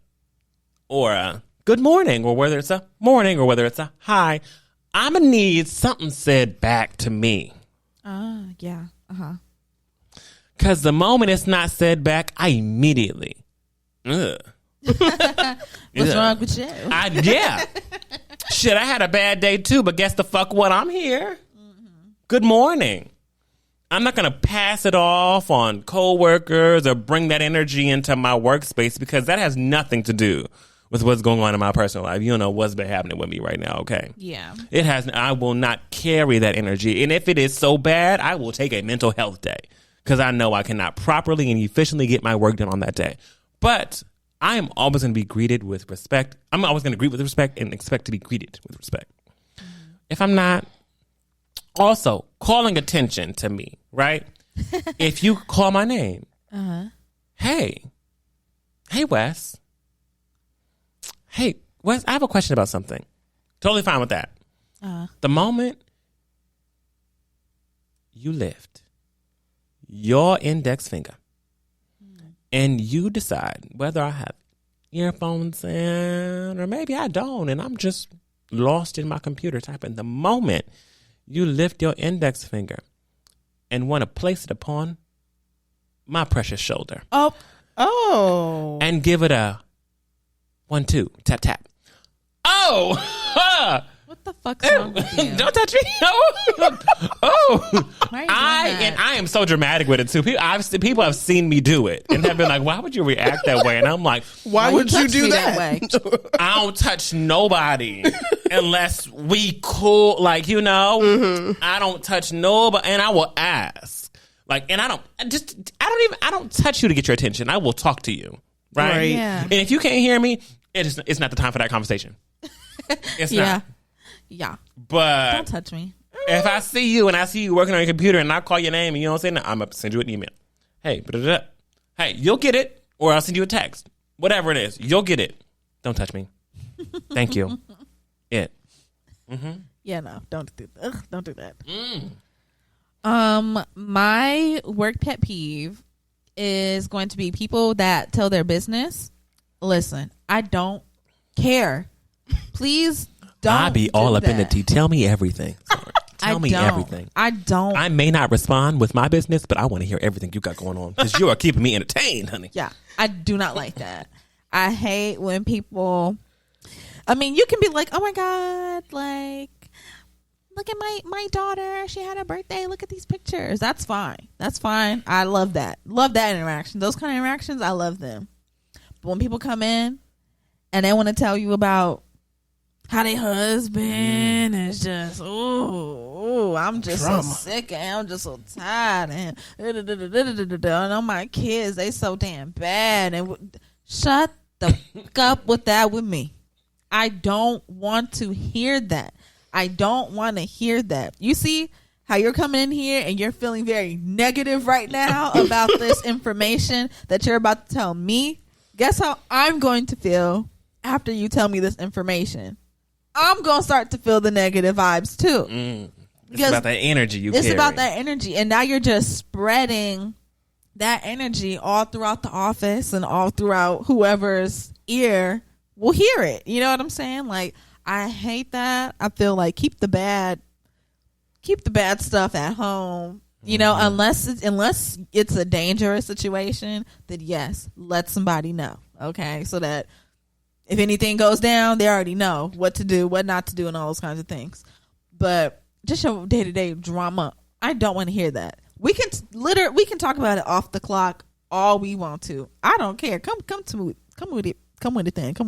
S3: good morning or whether it's a morning or whether it's a hi, I'm going to need something said back to me.
S1: Yeah.
S3: Because the moment it's not said back, I immediately,
S1: What's wrong with you?
S3: Shit, I had a bad day too, but guess the fuck what? I'm here. Good morning. I'm not going to pass it off on coworkers or bring that energy into my workspace because that has nothing to do with what's going on in my personal life. You don't know what's been happening with me right now, okay?
S1: Yeah.
S3: It has. I will not carry that energy. And if it is so bad, I will take a mental health day because I know I cannot properly and efficiently get my work done on that day. But I am always going to be greeted with respect. I'm always going to greet with respect and expect to be greeted with respect. If I'm not, also calling attention to me, right? If you call my name, hey, Wes. Hey, Wes, I have a question about something. Totally fine with that. The moment you lift your index finger and you decide whether I have earphones in or maybe I don't and I'm just lost in my computer typing, the moment you lift your index finger and want to place it upon my precious shoulder.
S2: Oh.
S3: And give it a 1, 2, tap, tap. Oh,
S1: What the fuck's wrong with you?
S3: Don't touch me. Oh.
S1: Why are you doing that?
S3: I am so dramatic with it too. People have seen me do it and have been like, why would you react that way? And I'm like,
S2: why would you
S1: touch
S2: do
S1: me
S2: that?
S1: way?
S3: I don't touch nobody unless we cool. Like, you know, I don't touch nobody, and I will ask. Like, and I don't touch you to get your attention. I will talk to you. Right.
S1: Yeah.
S3: And if you can't hear me, it's not the time for that conversation. It's not.
S1: Yeah.
S3: But
S1: Don't touch me.
S3: if I see you and I see you working on your computer and I call your name and you don't say nothing, I'm going to send you an email. Hey, hey, you'll get it, or I'll send you a text. Whatever it is, you'll get it. Don't touch me. Thank you. Yeah.
S1: Yeah, no, don't do that. Ugh, don't do that. My work pet peeve is going to be people that tell their business. Listen, I don't care. Please don't.
S3: I be all up in the tea. Tell me everything. Tell me everything.
S1: I don't.
S3: I may not respond with my business, but I want to hear everything you got going on because you are keeping me entertained, honey.
S1: Yeah, I do not like that. I hate when people. I mean, you can be like, "Oh my god, like, look at my daughter. She had a birthday. Look at these pictures." That's fine. That's fine. I love that. Love that interaction. Those kind of interactions, I love them. But when people come in and they want to tell you about how their husband is just, I'm just so sick and I'm just so tired and all my kids, they so damn bad, and shut the fuck up with that with me. I don't want to hear that. I don't want to hear that. You see how you're coming in here and you're feeling very negative right now about this information that you're about to tell me? Guess how I'm going to feel after you tell me this information? I'm going to start to feel the negative vibes too.
S3: It's about that energy you carry.
S1: It's about that energy. And now you're just spreading that energy all throughout the office and all throughout whoever's ear will hear it. You know what I'm saying? Like, I hate that. I feel like keep the bad stuff at home. You know, unless it's a dangerous situation, then yes, let somebody know. Okay, so that if anything goes down, they already know what to do, what not to do, and all those kinds of things. But just your day-to-day drama, I don't want to hear that. We can talk about it off the clock all we want to. I don't care. Come with it then.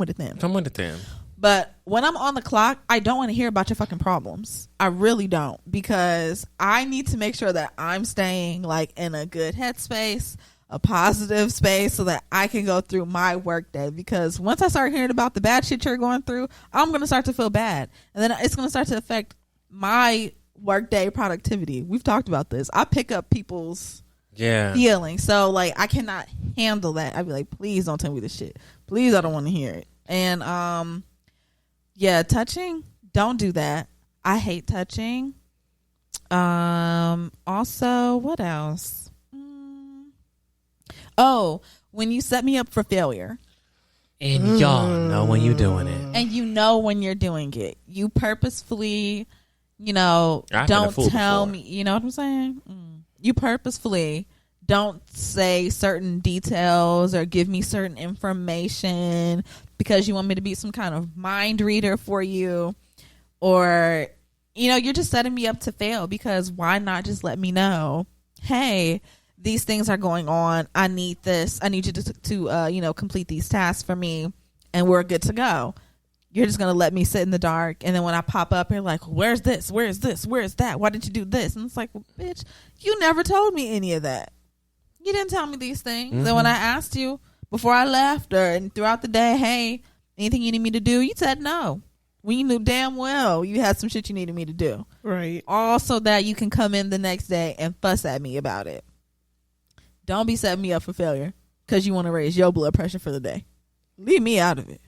S1: But when I'm on the clock, I don't want to hear about your fucking problems. I really don't, because I need to make sure that I'm staying like in a good headspace, a positive space, so that I can go through my work day. Because once I start hearing about the bad shit you're going through, I'm going to start to feel bad. And then it's going to start to affect my workday productivity. We've talked about this. I pick up people's feelings. So like, I cannot handle that. I'd be like, please don't tell me this shit. Please, I don't want to hear it. And yeah, touching, don't do that. I hate touching. Also, what else? Oh, when you set me up for failure.
S3: And y'all know when you're doing it.
S1: And you know when you're doing it. You purposefully, don't tell me. You know what I'm saying? You purposefully don't say certain details or give me certain information because you want me to be some kind of mind reader for you, or you're just setting me up to fail. Because why not just let me know, hey, these things are going on, I need this, I need you to complete these tasks for me, and we're good to go. You're just gonna let me sit in the dark, and then when I pop up, you're like, where's this, where's that, why did you do this? And it's like, well, bitch, you never told me any of that. You didn't tell me these things. And when I asked you before I left or throughout the day, hey, anything you need me to do, you said no. When you knew damn well you had some shit you needed me to do.
S2: Right.
S1: Also that you can come in the next day and fuss at me about it. Don't be setting me up for failure because you want to raise your blood pressure for the day. Leave me out of it.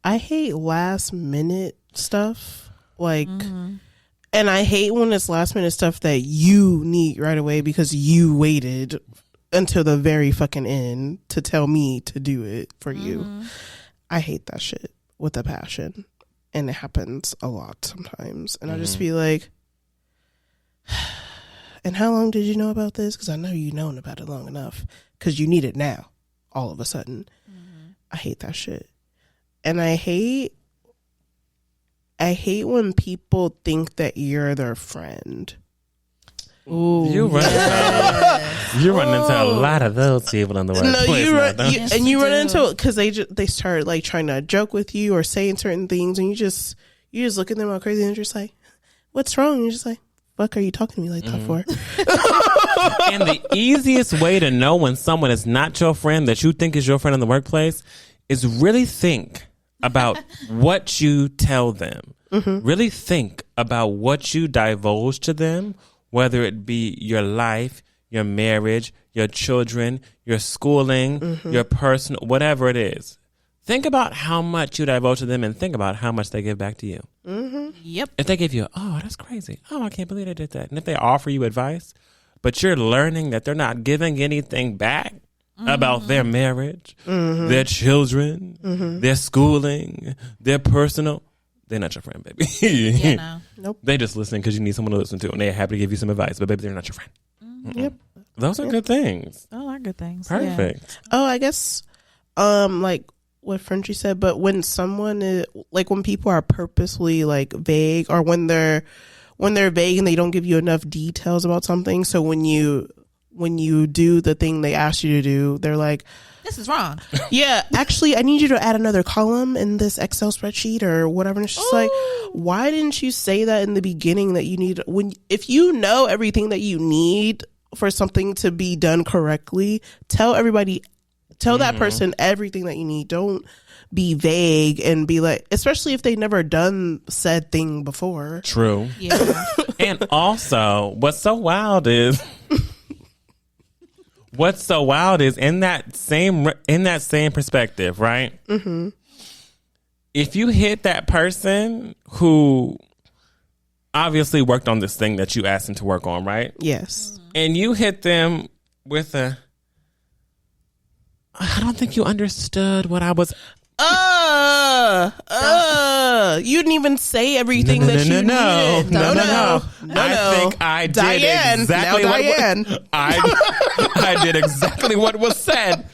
S2: I hate last minute stuff. Like, and I hate when it's last minute stuff that you need right away because you waited until the very fucking end to tell me to do it for you. I hate that shit with a passion. And it happens a lot sometimes. And I just be like, and how long did you know about this? Because I know you've known about it long enough. Because you need it now, all of a sudden. I hate that shit. and I hate when people think that you're their friend.
S1: Ooh,
S3: You run into a lot of those people in the workplace.
S2: No, you
S1: you
S2: run
S1: do.
S2: into it because they start like trying to joke with you or saying certain things, and you just look at them all crazy and you're just like, "What's wrong?" And you're just like, "Fuck, are you talking to me like that for?"
S3: And the easiest way to know when someone is not your friend that you think is your friend in the workplace is really think about what you tell them. Really think about what you divulge to them, whether it be your life, your marriage, your children, your schooling, your personal, whatever it is. Think about how much you divulge to them and think about how much they give back to you.
S1: Yep.
S3: If they give you, oh, that's crazy. Oh, I can't believe they did that. And if they offer you advice, but you're learning that they're not giving anything back about their marriage, their children, their schooling, their personal, they're not your friend, baby.
S1: Yeah, no.
S2: Nope.
S3: They just listen because you need someone to listen to, and they're happy to give you some advice, but baby, they're not your friend.
S2: Yep.
S3: Those are good things.
S1: All are good things.
S3: Perfect.
S2: Oh, I guess, like what Frenchie said, but when someone is like, when people are purposely like vague, or when they're vague and they don't give you enough details about something, so when you do the thing they asked you to do, they're like,
S1: This is wrong.
S2: yeah, actually, I need you to add another column in this Excel spreadsheet or whatever. And it's just like, why didn't you say that in the beginning that you need, if you know everything that you need for something to be done correctly, tell that person everything that you need. Don't be vague and be like, especially if they never done said thing before.
S3: True.
S1: Yeah.
S3: And also, what's so wild is in that same perspective, right? If you hit that person who obviously worked on this thing that you asked them to work on, right?
S2: Yes.
S3: And you hit them with I don't think you understood what I was.
S2: You didn't even say everything that you needed.
S3: No. I think I did
S2: Diane,
S3: exactly
S2: now
S3: what
S2: Diane.
S3: I did exactly what was said.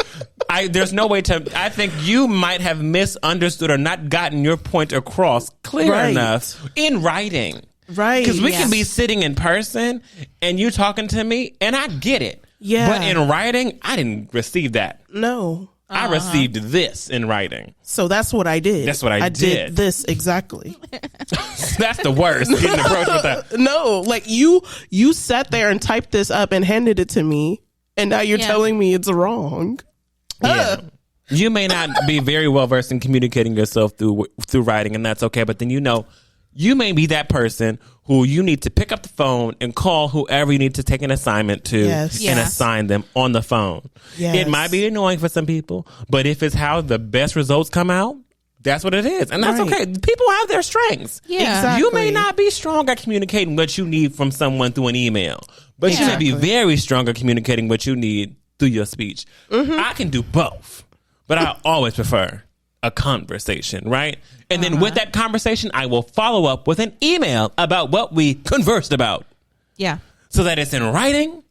S3: There's no way to. I think you might have misunderstood or not gotten your point across clear enough in writing.
S2: Right.
S3: Because we can be sitting in person and you talking to me and I get it.
S2: Yeah.
S3: But in writing, I didn't receive that.
S2: No.
S3: I received this in writing.
S2: So that's what I did.
S3: That's what I did.
S2: This exactly.
S3: That's the worst. Getting approached with that.
S2: No, like you sat there and typed this up and handed it to me, and now you're telling me it's wrong.
S3: Yeah. You may not be very well versed in communicating yourself through writing, and that's okay. But then you may be that person who you need to pick up the phone and call whoever you need to take an assignment to and assign them on the phone.
S2: Yes.
S3: It might be annoying for some people, but if it's how the best results come out, that's what it is. And that's okay. People have their strengths.
S1: Yeah.
S2: Exactly.
S3: You may not be strong at communicating what you need from someone through an email, but you may be very strong at communicating what you need through your speech. I can do both, but I always prefer a conversation, right? And then with that conversation, I will follow up with an email about what we conversed about.
S1: Yeah.
S3: So that it's in writing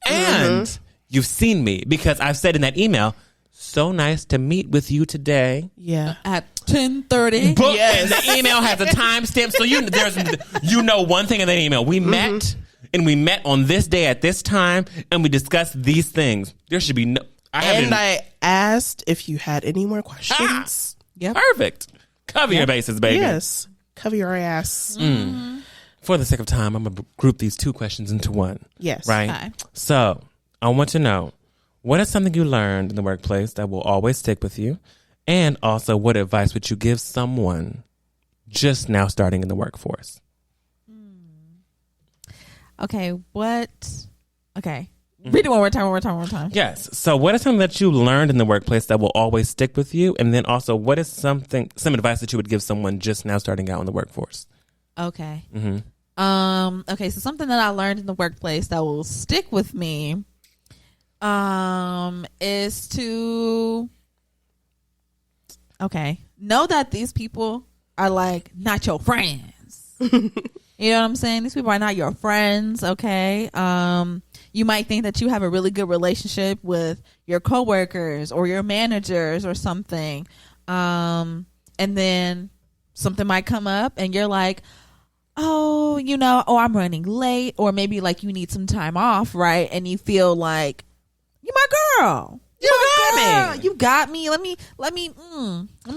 S3: and you've seen me, because I've said in that email, so nice to meet with you today.
S2: Yeah.
S1: At 10:30.
S3: And the email has a timestamp. So you know one thing in that email. We met and we met on this day at this time and we discussed these things. There should be no...
S2: I asked if you had any more questions.
S1: Yep.
S3: Perfect. Cover your bases, baby.
S2: Yes. Cover your ass.
S3: For the sake of time, I'm going to group these two questions into one.
S2: Yes.
S3: Right?
S1: Okay.
S3: So, I want to know, what is something you learned in the workplace that will always stick with you? And also, what advice would you give someone just now starting in the workforce?
S1: Okay. Okay. Read it one more time.
S3: Yes. So what is something that you learned in the workplace that will always stick with you? And then also, what is some advice that you would give someone just now starting out in the workforce?
S1: Okay. Okay. So something that I learned in the workplace that will stick with me, is to, know that these people are like not your friends. You know what I'm saying? These people are not your friends. Okay. You might think that you have a really good relationship with your coworkers or your managers or something. and then something might come up and you're like, oh, I'm running late, or maybe like you need some time off, right? And you feel like, you my girl. You got me. Let me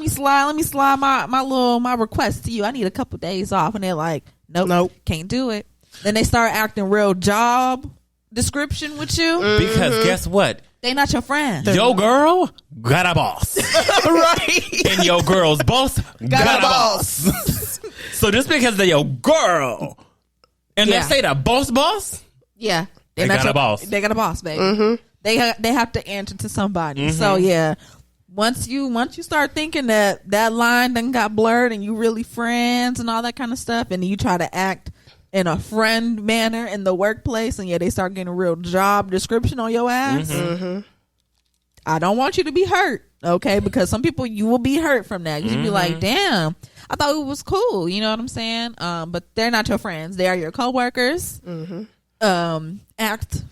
S1: slide my request to you. I need a couple days off. And they're like, nope, can't do it. Then they start acting real job description with you.
S3: Because guess what?
S1: They not your friend.
S3: Your girl got a boss.
S2: Right.
S3: And your girl's boss got a boss. So just because they're your girl and they say the boss,
S1: yeah,
S3: they got a boss.
S1: They got a boss, baby. They have to answer to somebody. So yeah, once you start thinking that line done got blurred and you really friends and all that kind of stuff, and you try to act in a friend manner in the workplace, and they start getting a real job description on your ass. I don't want you to be hurt, okay? Because some people, you will be hurt from that. You'll be like, damn, I thought it was cool. You know what I'm saying? But they're not your friends. They are your coworkers. Act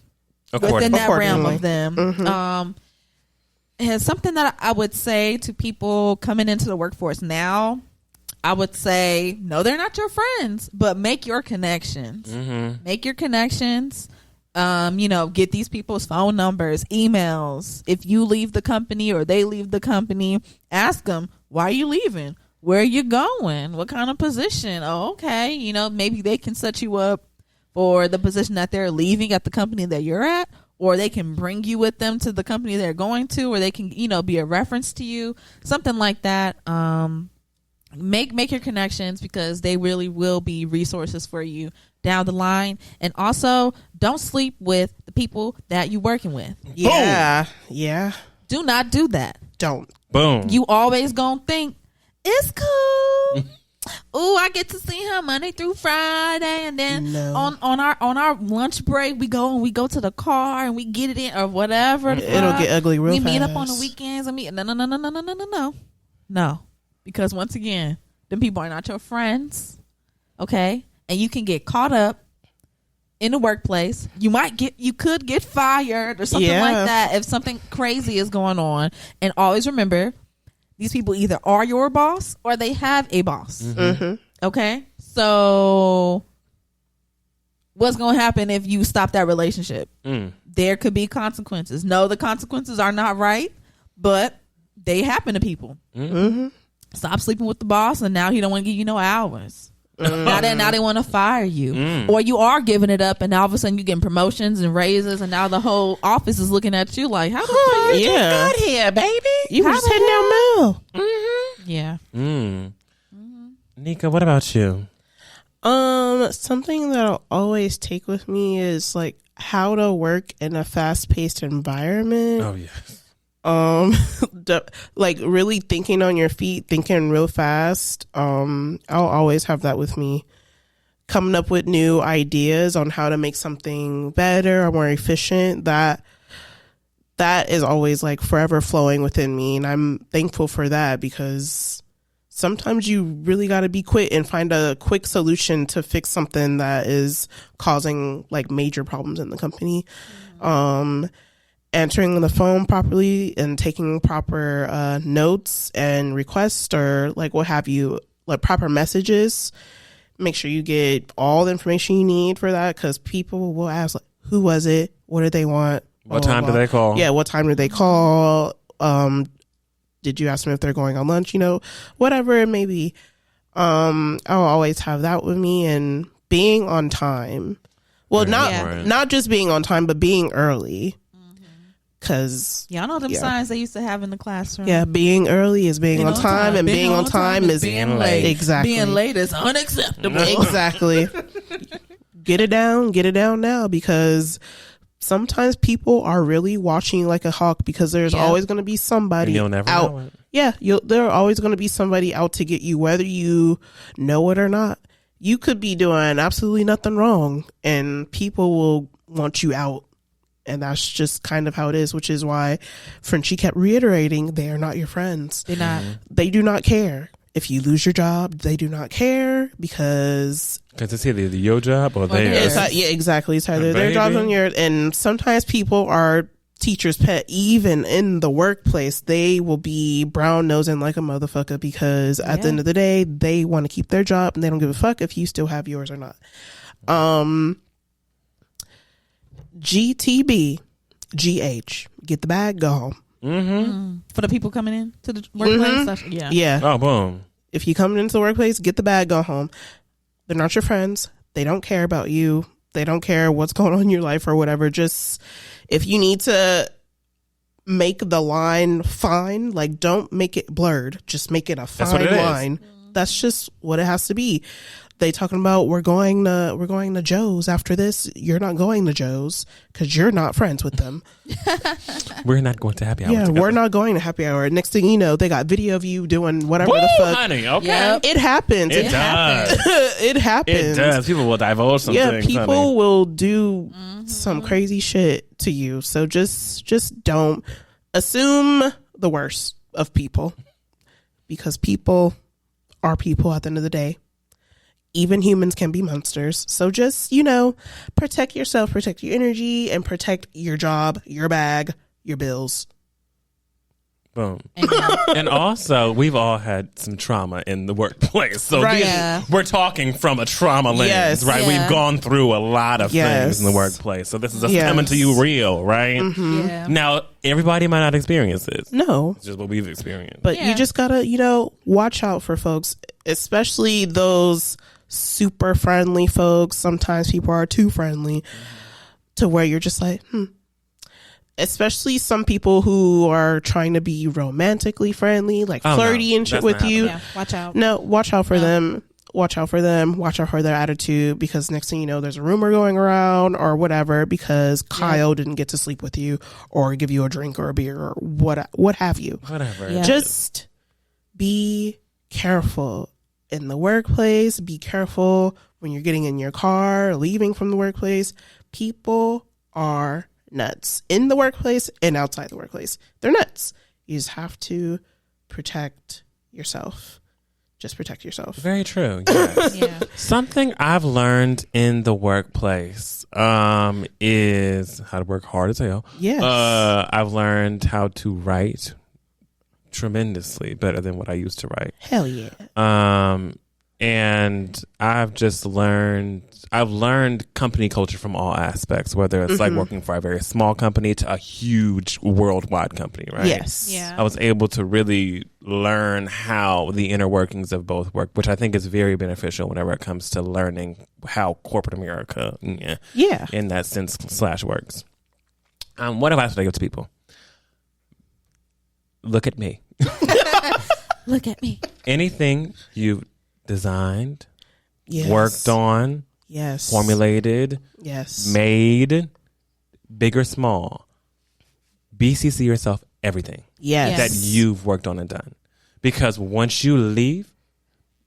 S1: within that realm of them. And something that I would say to people coming into the workforce now, I would say, no, they're not your friends, but make your connections. Make your connections. Get these people's phone numbers, emails. If you leave the company or they leave the company, ask them, why are you leaving? Where are you going? What kind of position? Oh, okay. Maybe they can set you up for the position that they're leaving at the company that you're at, or they can bring you with them to the company they're going to, or they can, be a reference to you, something like that. Make your connections, because they really will be resources for you down the line. And also, don't sleep with the people that you're working with.
S2: Yeah. Boom. Yeah.
S1: Do not do that.
S2: Don't.
S3: Boom.
S1: You always gonna think it's cool. Ooh, I get to see her Monday through Friday, and then on our lunch break we go to the car and we get it in, or whatever.
S2: It'll get ugly real fast.
S1: We meet up on the weekends and no. Because once again, them people are not your friends, okay? And you can get caught up in the workplace. You could get fired or something like that if something crazy is going on. And always remember, these people either are your boss or they have a boss. Okay? So what's going to happen if you stop that relationship? There could be consequences. No, the consequences are not right, but they happen to people. Stop sleeping with the boss, and now he don't want to give you no hours. Now they want to fire you, or you are giving it up, and all of a sudden you getting promotions and raises, and now the whole office is looking at you like, "How the fuck you just got here, baby?
S2: You were just hitting down mail."
S1: Yeah.
S3: Nika, what about you?
S2: Something that I'll always take with me is like how to work in a fast-paced environment.
S3: Oh yes.
S2: Like really thinking on your feet, thinking real fast. I'll always have that with me. Coming up with new ideas on how to make something better or more efficient. That is always like forever flowing within me, and I'm thankful for that, because sometimes you really got to be quick and find a quick solution to fix something that is causing like major problems in the company. Answering the phone properly and taking proper notes and requests, or like what have you, like proper messages. Make sure you get all the information you need for that, because people will ask, like, who was it? What did they want?
S3: What time did they call?
S2: Yeah, what time did they call? Did you ask them if they're going on lunch? Whatever it may be. I'll always have that with me, and being on time. Well, not just being on time, but being early. Because
S1: y'all know them signs they used to have in the classroom.
S2: Yeah, being early is being on time, and being on time is
S3: being late.
S2: Exactly.
S1: Being late is unacceptable.
S2: Exactly. Get it down now, because sometimes people are really watching like a hawk, because there's always going to be somebody
S3: you'll never
S2: out.
S3: Know it.
S2: Yeah, there are always going to be somebody out to get you, whether you know it or not. You could be doing absolutely nothing wrong, and people will want you out. And that's just kind of how it is, which is why Frenchie kept reiterating, they are not your friends.
S1: They're not.
S2: They do not care. If you lose your job, they do not care, because
S3: it's either your job or theirs.
S2: Yeah, exactly. It's either their jobs on yours. And sometimes people are teacher's pet, even in the workplace, they will be brown nosing like a motherfucker because at the end of the day, they want to keep their job and they don't give a fuck if you still have yours or not. GTB, GH, get the bag, go home.
S1: For the people coming in to the workplace.
S2: Yeah.
S3: Oh, boom.
S2: If you come into the workplace, get the bag, go home. They're not your friends. They don't care about you. They don't care what's going on in your life or whatever. Just if you need to make the line fine, like don't make it blurred. Just make it a fine line. That's just what it has to be. They talking about we're going to Joe's after this. You're not going to Joe's because you're not friends with them.
S3: We're not going to happy hour.
S2: Yeah,
S3: together.
S2: we're not going to happy hour. Next thing you know, they got video of you doing whatever the fuck.
S3: Honey, okay.
S1: Yep.
S2: It happens.
S3: It does.
S2: It happens.
S3: It does. People will divulge some things.
S2: Yeah, people will do some crazy shit to you. So just don't assume the worst of people, because people are people at the end of the day. Even humans can be monsters. So just, protect yourself, protect your energy, and protect your job, your bag, your bills.
S3: Boom. And also, we've all had some trauma in the workplace. So we're talking from a trauma lens, right?
S1: Yeah.
S3: We've gone through a lot of things in the workplace. So this is us coming to you real, right?
S1: Yeah.
S3: Now, everybody might not experience this.
S2: No.
S3: It's just what we've experienced.
S2: But you just gotta, watch out for folks, especially those super friendly folks. Sometimes people are too friendly to where you're just like, Especially some people who are trying to be romantically friendly, like flirty and shit with you.
S1: Yeah, watch out.
S2: No, watch out for them. Watch out for them. Watch out for their attitude, because next thing you know, there's a rumor going around or whatever because Kyle didn't get to sleep with you or give you a drink or a beer or what have you.
S3: Whatever.
S1: Yeah.
S2: Just be careful in the workplace. Be careful when you're getting in your car, leaving from the workplace. People are nuts in the workplace and outside the workplace. They're nuts. You just have to protect yourself. Just protect yourself.
S3: Very true. Yes.
S1: Yeah.
S3: Something I've learned in the workplace is how to work hard as hell.
S2: Yes.
S3: I've learned how to write tremendously better than what I used to write.
S2: Hell yeah.
S3: And I've learned company culture from all aspects, whether it's like working for a very small company to a huge worldwide company, right?
S2: Yes.
S1: Yeah.
S3: I was able to really learn how the inner workings of both work, which I think is very beneficial whenever it comes to learning how corporate America, in that sense, works. What advice would I give to people? Look at me.
S1: Look at me.
S3: Anything you've designed,
S2: Yes.
S3: worked on,
S2: Yes.
S3: formulated,
S2: Yes.
S3: made, big or small, BCC yourself everything
S2: Yes.
S3: that you've worked on and done. Because once you leave,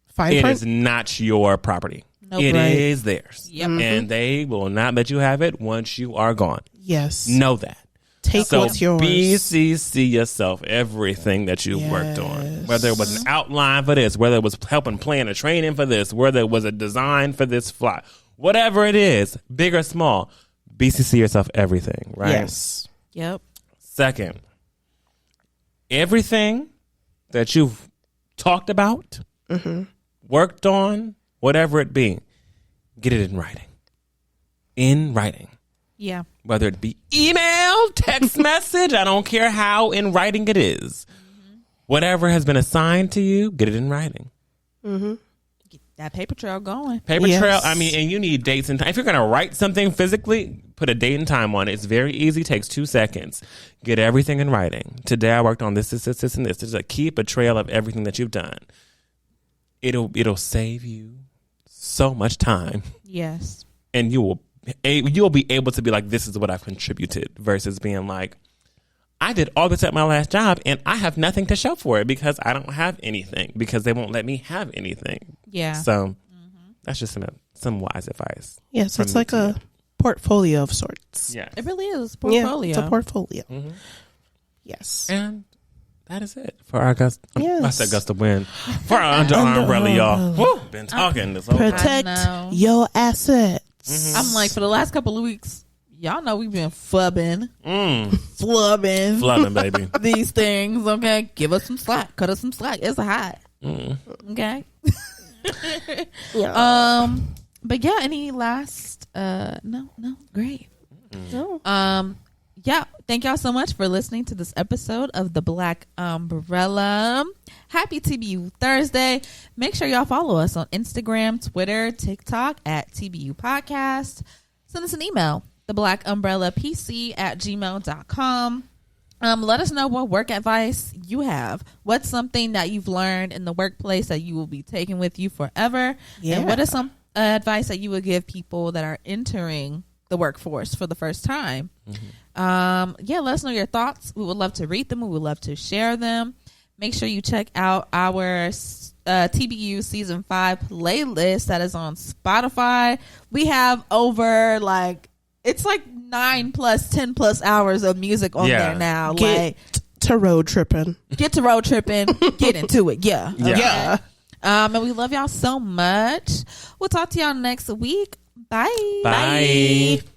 S2: Fine
S3: it
S2: print.
S3: is not your property.
S1: Nope.
S3: It
S2: Right.
S3: is theirs.
S1: Yep.
S3: And they will not let you have it once you are gone.
S2: Yes.
S3: Know that.
S2: Take
S3: So
S2: what's yours.
S3: BCC yourself everything that you've worked on. Whether it was an outline for this, whether it was helping plan a training for this, whether it was a design for this fly, whatever it is, big or small, BCC yourself everything, right?
S2: Yes.
S1: Yep.
S3: Second, everything that you've talked about, worked on, whatever it be, get it in writing. In writing.
S1: Yeah.
S3: Whether it be email, text message, I don't care how in writing it is. Whatever has been assigned to you, get it in writing.
S1: Get that paper trail going.
S3: Paper
S2: Yes.
S3: trail, and you need dates and time. If you're going to write something physically, put a date and time on it. It's very easy, takes 2 seconds. Get everything in writing. Today I worked on this, and this. Just keep a trail of everything that you've done. It'll save you so much time,
S1: Yes.
S3: and you'll be able to be like, this is what I've contributed, versus being like, I did all this at my last job and I have nothing to show for it because I don't have anything, because they won't let me have anything.
S1: Yeah.
S3: So that's just some wise advice.
S2: Yes.
S3: from
S2: It's
S3: me
S2: like
S3: to
S2: a
S3: you.
S2: portfolio of sorts.
S3: Yeah.
S1: It really is.
S2: Yeah,
S1: Portfolio.
S2: it's a portfolio. Yes.
S3: And that is it for our gust.
S2: Yes.
S3: I said gust of wind. For our under umbrella, y'all. Woo, been talking this whole time.
S2: Protect
S1: I know.
S2: your assets.
S1: I'm like, for the last couple of weeks, Y'all know we've been flubbing,
S3: baby.
S1: these things. Okay, give us some slack. Cut us some slack. It's hot. Okay.
S2: Yeah.
S1: But yeah, any last? No, great.
S2: No.
S1: Yeah, thank y'all so much for listening to this episode of The Black Umbrella. Happy TBU Thursday. Make sure y'all follow us on Instagram, Twitter, TikTok at TBU Podcast. Send us an email, theblackumbrellapc@gmail.com. Let us know what work advice you have. What's something that you've learned in the workplace that you will be taking with you forever?
S2: Yeah.
S1: And what is some advice that you would give people that are entering the workforce for the first time? Let us know your thoughts. We would love to read them. We would love to share them. Make sure you check out our TBU season 5 playlist that is on Spotify. We have over it's 9+10+ hours of music on there now.
S2: Get to road tripping.
S1: Get to road tripping. Get into it. Yeah. Okay.
S2: Yeah.
S1: And we love y'all so much. We'll talk to y'all next week. Bye.
S3: Bye.